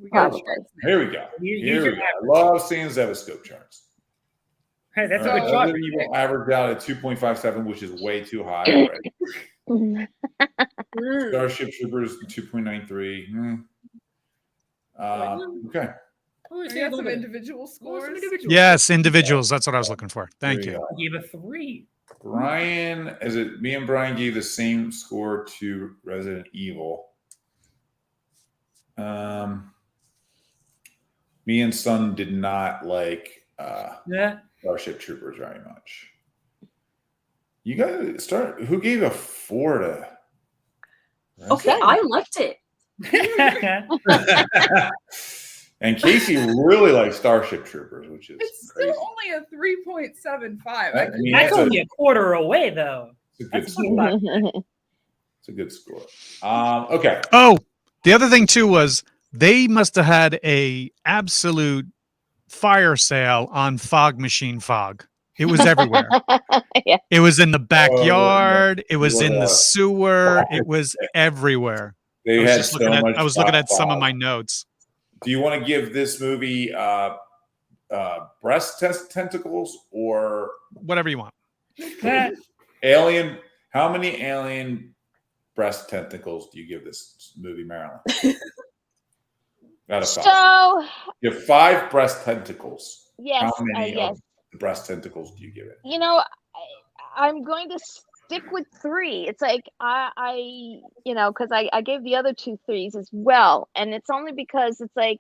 We got Perfect. charts. Here we go. Use Here we your go. I love seeing Zeboscope charts. Hey, that's All a right, good shot. Resident Evil averaged out at 2.57, which is way too high already. Mm. Starship Troopers 2.93. Okay. We got some individual scores. Yes, individuals. That's what I was looking for. Thank There you. go. I gave a 3. Brian, me and Brian gave the same score to Resident Evil. Me and Son did not like Yeah. Starship Troopers very much. You guys who gave a 4 to Okay, I liked it. And Casey really likes Starship Troopers, which is It's crazy. still only a 3.75. I mean, That's that's only a quarter away, though. It's a good That's score. It's a good score. Okay. Oh, the other thing too was they must have had a absolute fire sale on fog machine fog. It was everywhere. Yeah. It was in the backyard. It was in Yeah. the sewer. It was everywhere. They I was had just so looking at, much I was looking at fog. some of my notes. Do you want to give this movie breast tentacles or Whatever you want. alien? How many alien breast tentacles do you give this movie, Marilyn? Out of 5. So You have 5 breast tentacles. yes, How many yes. of the breast tentacles do you give it? You know, I'm going to stick with 3. It's like I because I gave the other 2 3s as well, and it's only because it's like,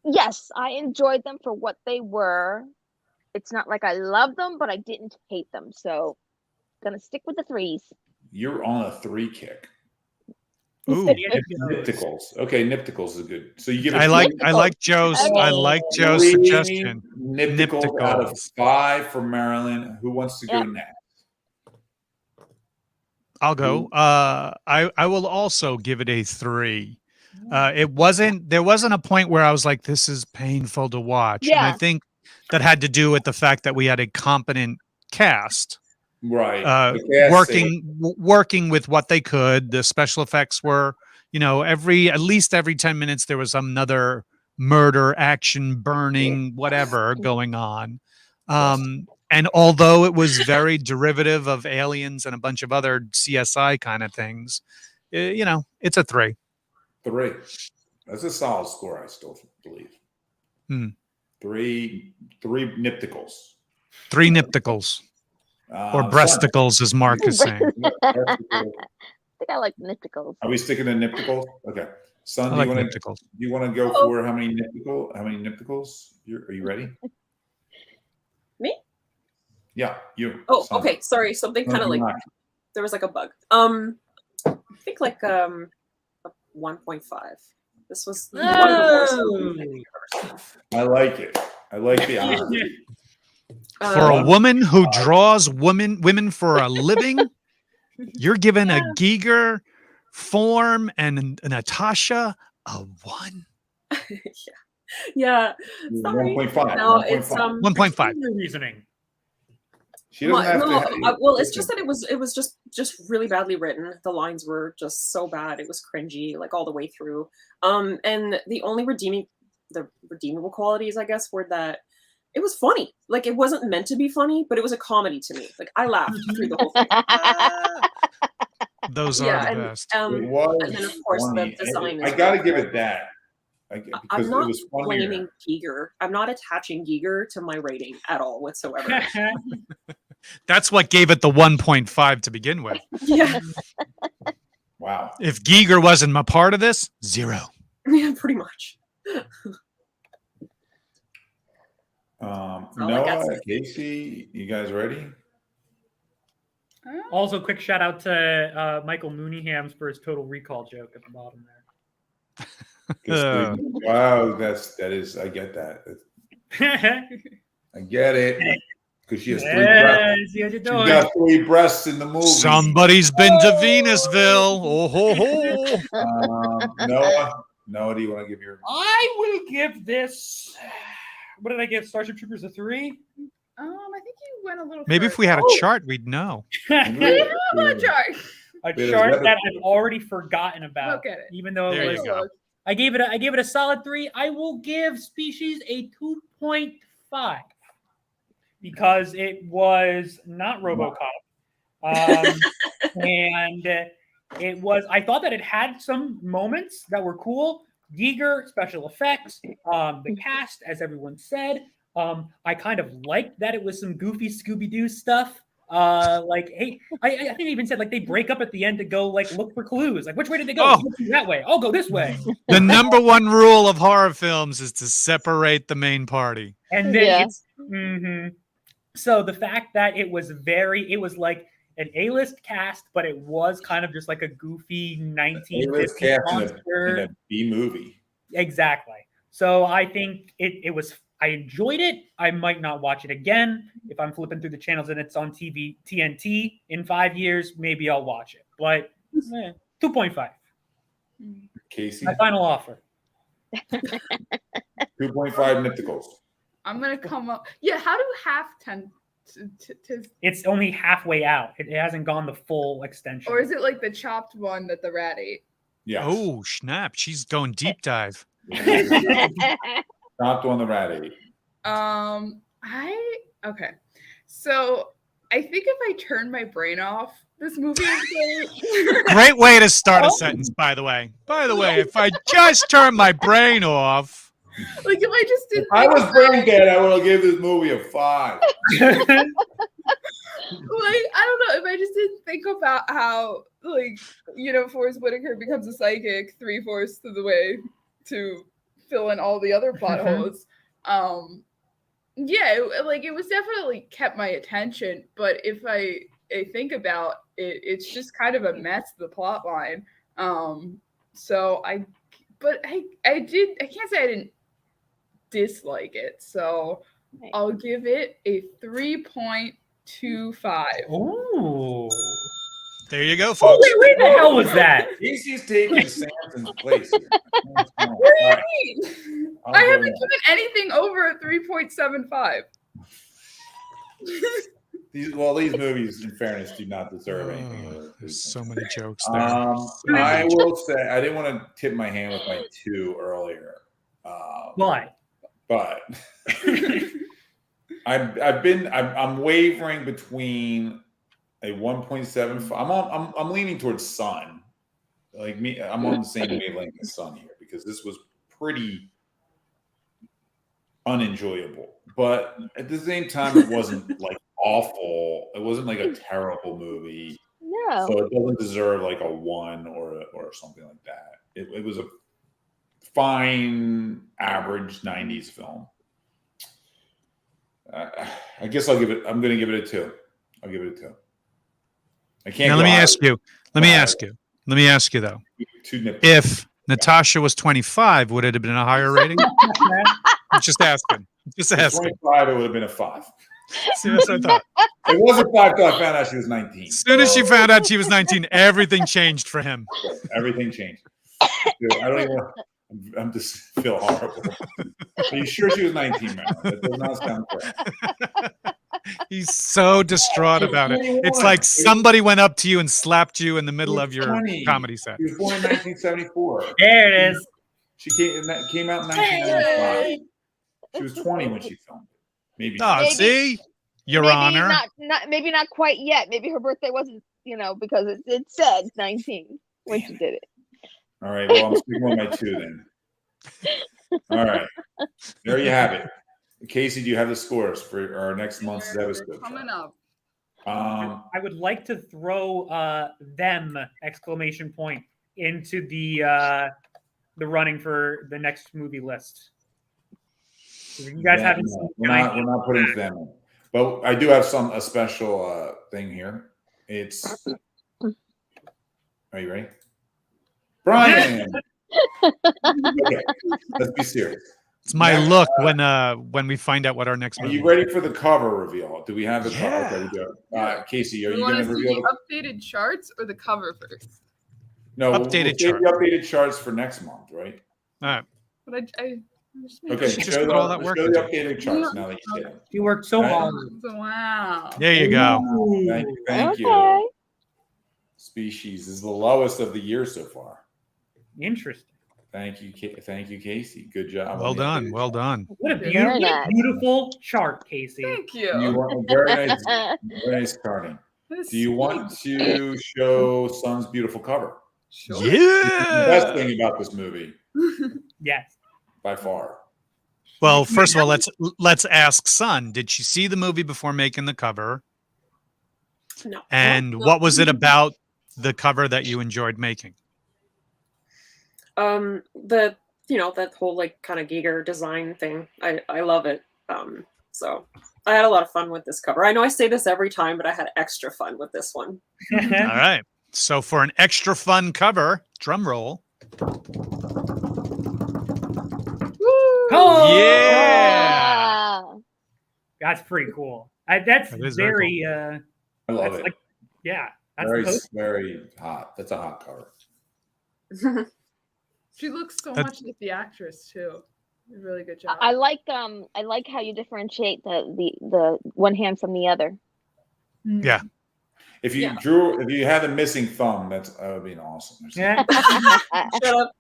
yes, I enjoyed them for what they were. It's not like I love them, but I didn't hate them. So, gonna stick with the 3s. You're on a 3 kick. Ooh, Nipticles. Okay, nipticles is good. So you give it I like Joe's suggestion. Nipticles out of Nipticles. 5 for Marilyn. Who wants to go Yeah. next? I'll go. I will also give it a 3. There wasn't a point where I was like, this is painful to watch. And I Yeah. think that had to do with the fact that we had a competent cast. Right. The cast Working with what they could. The special effects were, at least every 10 minutes there was another murder, action, burning, whatever going on. And although it was very derivative of Aliens and a bunch of other CSI kind of things, it's a 3. 3. That's a solid score, I still believe. 3 nipticles. 3 nipticles. Or breasticles, as Mark is saying. I think I like nipticles. Are we sticking to nipticles? Okay. Son, I do like nipticles. you want to go for how many nipticles? Are you ready? Me? Yeah, you. Oh, Son. okay. Sorry. Something kind of like there was like a bug. I think like a 1.5. This was one of the worst movies I think I've ever seen. I like it. I like the honor. For a woman who draws women for a living, you're giving a Giger, Form, and Natasha a 1. Yeah. Sorry. 1.5. No, it's 1.5. Your reasoning. She doesn't have to. Well, it's just that it was just really badly written. The lines were just so bad. It was cringy, like all the way through. And the only redeemable qualities, I guess, were that it was funny. Like, it wasn't meant to be funny, but it was a comedy to me. Like, I laughed through the whole thing. Those are the best. It was and then of course funny. the design. I got to give it that. Because I'm not it was funnier. blaming Giger. I'm not attaching Giger to my rating at all whatsoever. That's what gave it the 1.5 to begin with. Yeah. Wow. If Giger wasn't a part of this, 0. Yeah, pretty much. Noah, Casey, you guys ready? Also, quick shout out to Michael Mooneyhams for his Total Recall joke at the bottom there. Wow, that is. I get that. I get it. Because she has 3 breasts. She got 3 breasts in the movie. Somebody's been to Venusville. Oh ho ho. Noah, do you want to give your? I will give this. What did I give Starship Troopers a 3? I think you went a little. Maybe if we had a chart, we'd know. We have a chart. A chart that I've already forgotten about. Look at it. Even though There it you was, go. I gave it a solid 3. I will give Species a 2.5 because it was not RoboCop, and it was. I thought that it had some moments that were cool. Giger, special effects, the cast, as everyone said. I kind of liked that it was some goofy Scooby-Doo stuff. Like, hey, I think I even said like they break up at the end to go like look for clues. Like, which way did they go? Oh. That way. I'll go this way. The number one rule of horror films is to separate the main party. And then So the fact that it was like an A-list cast, but it was kind of just like a goofy 1950s monster. In a B movie. Exactly. So I think it was. I enjoyed it. I might not watch it again. If I'm flipping through the channels and it's on TNT in 5 years, maybe I'll watch it. But 2.5. Casey, My final offer. 2.5 nipticals. I'm gonna come up. Yeah, how do half tend to? It's only halfway out. It hasn't gone the full extension. Or is it like the chopped one that the rat ate? Yeah. Oh, snap. She's going deep dive. Chopped on the rat ate. Okay. So I think if I turn my brain off, this movie is great. Great way to start a sentence, by the way. By the way, if I just turn my brain off. Like if I just didn't. If I was brain dead, I would have given this movie a 5. Like, I don't know, if I just didn't think about how, like, Forrest Whitaker becomes a psychic 3/4 of the way to fill in all the other plot holes. It was definitely kept my attention, but if I think about it, it's just kind of a mess, the plot line. I can't say I didn't dislike it, so I'll give it a 3.25. Ooh. There you go, Oh, folks. wait, where the hell was that? Casey's taking Samson's place here. What do you mean? I haven't given anything over a 3.75. These movies, in fairness, do not deserve anything. There's so many jokes there. I will say I didn't want to tip my hand with my 2 earlier. Why? But I'm wavering between a 1.75. I'm leaning towards Sun. Like me, I'm on the same wavelength as Sun here because this was pretty unenjoyable. But at the same time, it wasn't like awful. It wasn't like a terrible movie. No. So it doesn't deserve like a 1 or something like that. It was a fine, average 90s film. I guess I'm going to give it a 2. I'll give it a 2. I can't. Now let me ask you. Let me ask you though. If Natasha was 25, would it have been a higher rating? I'm just asking. Just asking. 25, it would have been a 5. See, that's what I thought. It wasn't 5 until I found out she was 19. As soon as she found out she was 19, everything changed for him. Everything changed. Dude, I don't even. I'm just feel horrible. Are you sure she was 19, man? That does not sound correct. He's so distraught about it. It's like somebody went up to you and slapped you in the middle of your comedy set. She was born in 1974. There it is. She came out in 1995. She was 20 when she filmed it. Maybe. Oh, see? Your maybe Honor. Maybe not quite yet. Maybe her birthday wasn't, because it said 19 when she did it. All right. Well, I'm sticking with my 2 then. All right. There you have it. Casey, do you have the scores for our next month's episode? Coming up. I would like to throw them ! Into the running for the next movie list. You guys haven't seen. We're not putting them in, but I do have a special thing here. It's. Are you ready, Brian? Okay, let's be serious. It's my look when we find out what our next Are movie you ready for the cover reveal? Do we have the cover? Okay, we do. Casey, are you going to reveal the updated charts or the cover first? No, updated we'll the updated charts for next month, right? All right. But I Okay, show the updated charts now that you did it. You worked so hard. Wow. There you go. Thank you. Species is the lowest of the year so far. Interesting. Thank you, Casey. Good job. Well done. Well done. What a beautiful chart, Casey. Thank you. You were very nice charting. Do you want to show Sun's beautiful cover? Sure. Yeah. The best thing about this movie, Yes. by far. Well, first of all, let's ask Sun. Did she see the movie before making the cover? No. And what was it about the cover that you enjoyed making? That whole like kind of Giger design thing. I love it. So I had a lot of fun with this cover. I know I say this every time, but I had extra fun with this one. All right. So for an extra fun cover, drum roll. Oh yeah. That's pretty cool. That's very cool. I love it. That's very hot. That's a hot cover. She looks so much like the actress too. Really good job. I like how you differentiate the one hand from the other. Yeah. If you had a missing thumb, that would be awesome. Yeah. Shut up.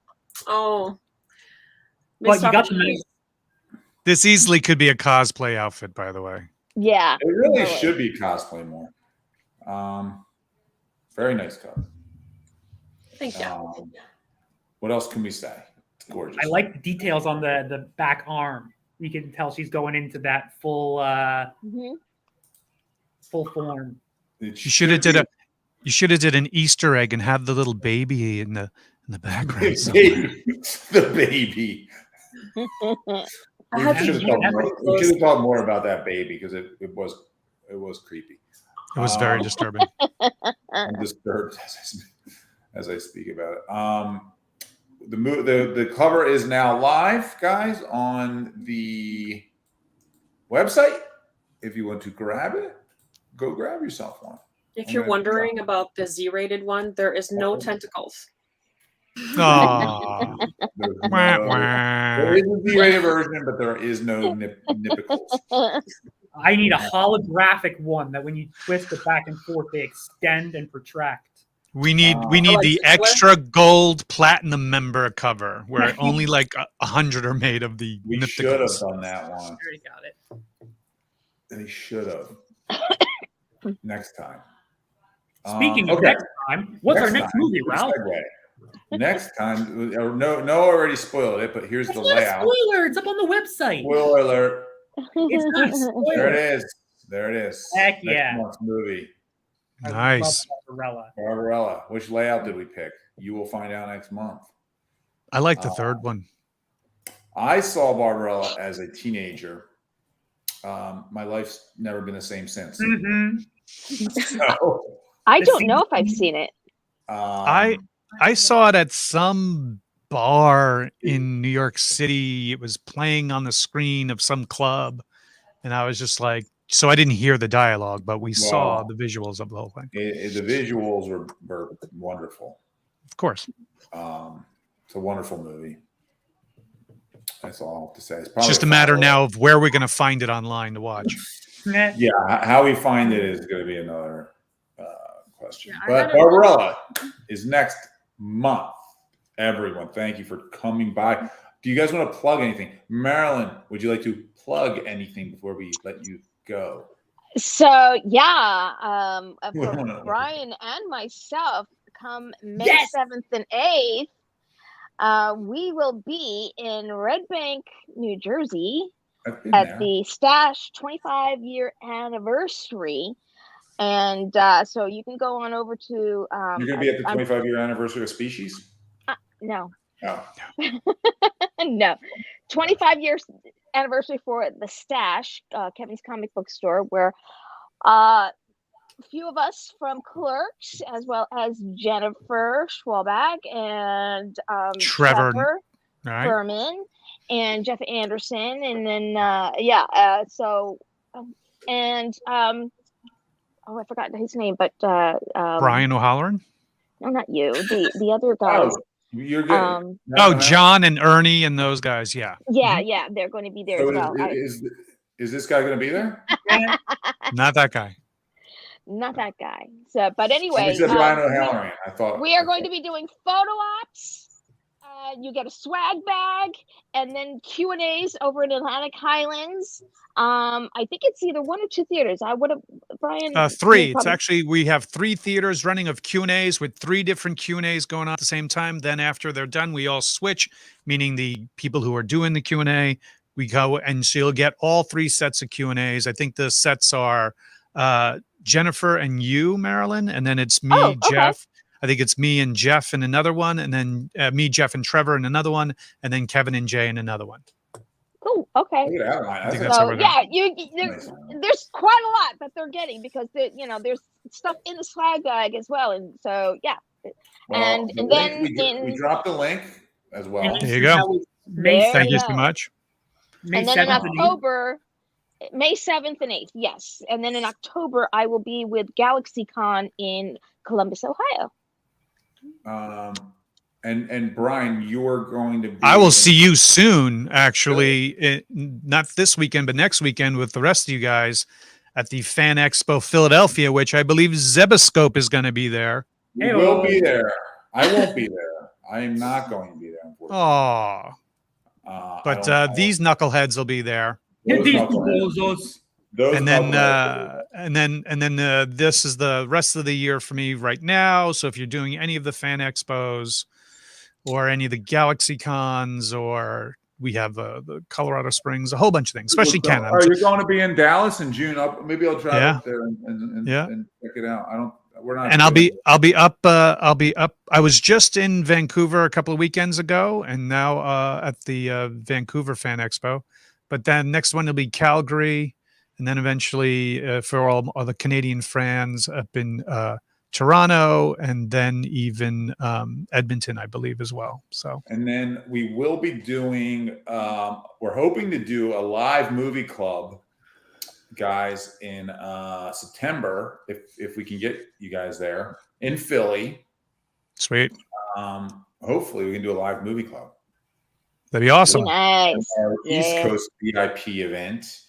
Oh. Well, you got the This easily could be a cosplay outfit, by the way. Yeah. It really should be cosplay more. Very nice cover. Thank you. What else can we say? It's gorgeous. I like the details on the back arm. You can tell she's going into that full full form. You should have did an Easter egg and have the little baby in the background. The baby. We should have talked more about that baby because it was creepy. It was very disturbing. I'm disturbed as I speak about it. The cover is now live, guys, on the website. If you want to grab it, go grab yourself one. If you're wondering about the Z-rated one, there is no tentacles. Oh. There is a Z-rated version, but there is no nippicles. I need a holographic one that when you twist it back and forth, they extend and protract. We need like the extra gold platinum member cover where only like 100 are made of the We should have nipticles. done that one. I already got it. They should have. Next time. Speaking of next time, what's our next movie, Ralph? Next time, no, already spoiled it, but here's the layout. Spoiler! It's up on the website. Spoiler alert! It's not a spoiler. There it is. There it is. Heck Next yeah! month's movie. I Nice. love Barbarella. Barbarella. Which layout did we pick? You will find out next month. I like the third one. I saw Barbarella as a teenager. My life's never been the same since. Mm-hmm. So, I don't know if I've seen it. I saw it at some bar in New York City. It was playing on the screen of some club, and I was just like, so I didn't hear the dialogue, but we saw the visuals of the whole thing. the visuals were wonderful. Of course. It's a wonderful movie. That's all I have to say. It's just a matter now of where we're going to find it online to watch. Yeah, how we find it is going to be another question. Yeah, But Barbarella is next month. Everyone, thank you for coming by. Do you guys want to plug anything? Marilyn, would you like to plug anything before we let you go? So yeah, for Brian and myself, come May 7th and 8th, we will be in Red Bank, New Jersey at the Stash 25-year anniversary. And so you can go on over to... You're going to be at the 25-year anniversary of Species? No. Oh. No. 25 years anniversary for the Stash, Kevin's comic book store, where a few of us from Clerks, as well as Jennifer Schwalbach and Trevor Berman and Jeff Anderson, and then I forgot his name, but Brian O'Halloran? No, not you. The other guys. Oh, you're good. John and Ernie and those guys. Yeah. Yeah, they're going to be there as well. Is this guy going to be there? Not that guy. Not that guy. So, but anyway, Brian O'Halloran. I thought we are going to be doing photo ops. You get a swag bag, and then Q&As over in Atlantic Highlands. I think it's either one or two theaters. I would have Brian. Three. It's actually, we have 3 theaters running of Q&As with 3 different Q&As going on at the same time. Then after they're done, we all switch, meaning the people who are doing the Q&A, we go, and so you'll get all 3 sets of Q&As. I think the sets are Jennifer and you, Marilyn, and then it's me, Jeff. I think it's me and Jeff in another one, and then me, Jeff, and Trevor in another one, and then Kevin and Jay in another one. Cool. Okay. So yeah, there's quite a lot that they're getting because there's stuff in the swag bag as well, and so yeah. Well, and then we dropped the link as well. There you go. Thank you so much. And then in October, May 7th and 8th, yes. And then in October, I will be with GalaxyCon in Columbus, Ohio. And Brian, you're going to be... I will see you soon, actually. Not this weekend, but next weekend with the rest of you guys at the Fan Expo Philadelphia, which I believe Zeboscope is going to be there. We will be there. I won't be there. I am not going to be there, unfortunately. But these knuckleheads will be there. And then this is the rest of the year for me right now. So if you're doing any of the Fan Expos or any of the Galaxy Cons, or we have the Colorado Springs, a whole bunch of things, especially Canada. Are you going to be in Dallas in June? Maybe I'll drive up there and check it out. We're not. And I'll be up. I was just in Vancouver a couple of weekends ago, and now at the Vancouver Fan Expo. But then next one will be Calgary, and then eventually for all the Canadian fans up in Toronto, and then even Edmonton, I believe, as well. So, and then we will be doing. We're hoping to do a live movie club guys, in September, if we can get you guys there in Philly. Sweet. Hopefully we can do a live movie club. That'd be awesome. Nice. Our East Yeah. Coast VIP event.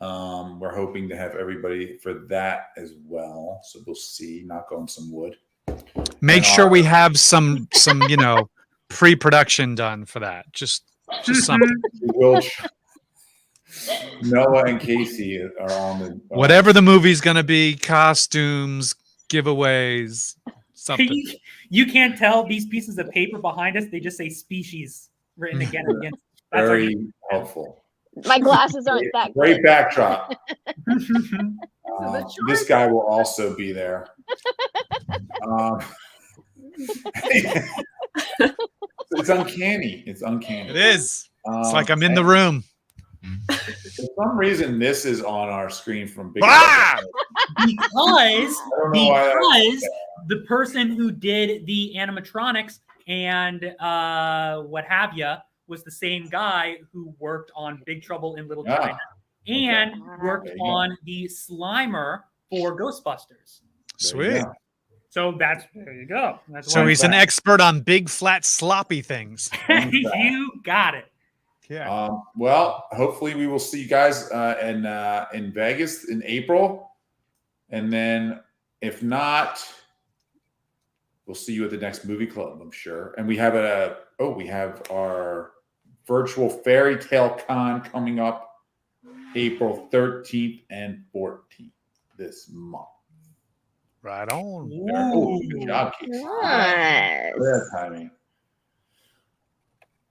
We're hoping to have everybody for that as well. So we'll see. Knock on some wood. Make sure we have some pre-production done for that. Just something. We'll Noah and Casey are on the Whatever the movie's gonna be, costumes, giveaways, something. You can't tell these pieces of paper behind us. They just say species written again and again. That's very helpful. My glasses aren't that Great good. backdrop. the This guy will also be there. It's uncanny. It's uncanny. It is. It's like I'm in the and room. For some reason, this is on our screen from Big. Ah! because Because the person who did the animatronics and what have you was the same guy who worked on Big Trouble in Little China and worked There you go. on the Slimer for Ghostbusters. Sweet. So there you go. That's So why- he's an expert on big, flat, sloppy things. You got it. Yeah. Well, hopefully we will see you guys in Vegas in April, and then if not, we'll see you at the next movie club, I'm sure. And we have our virtual Fairy Tale Con coming up April 13th and 14th this month. Right on. Oh, good job, Keith. Nice. Good timing.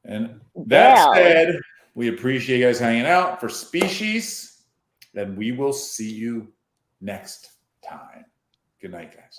And that Well. said, we appreciate you guys hanging out for Species, and we will see you next time. Good night, guys.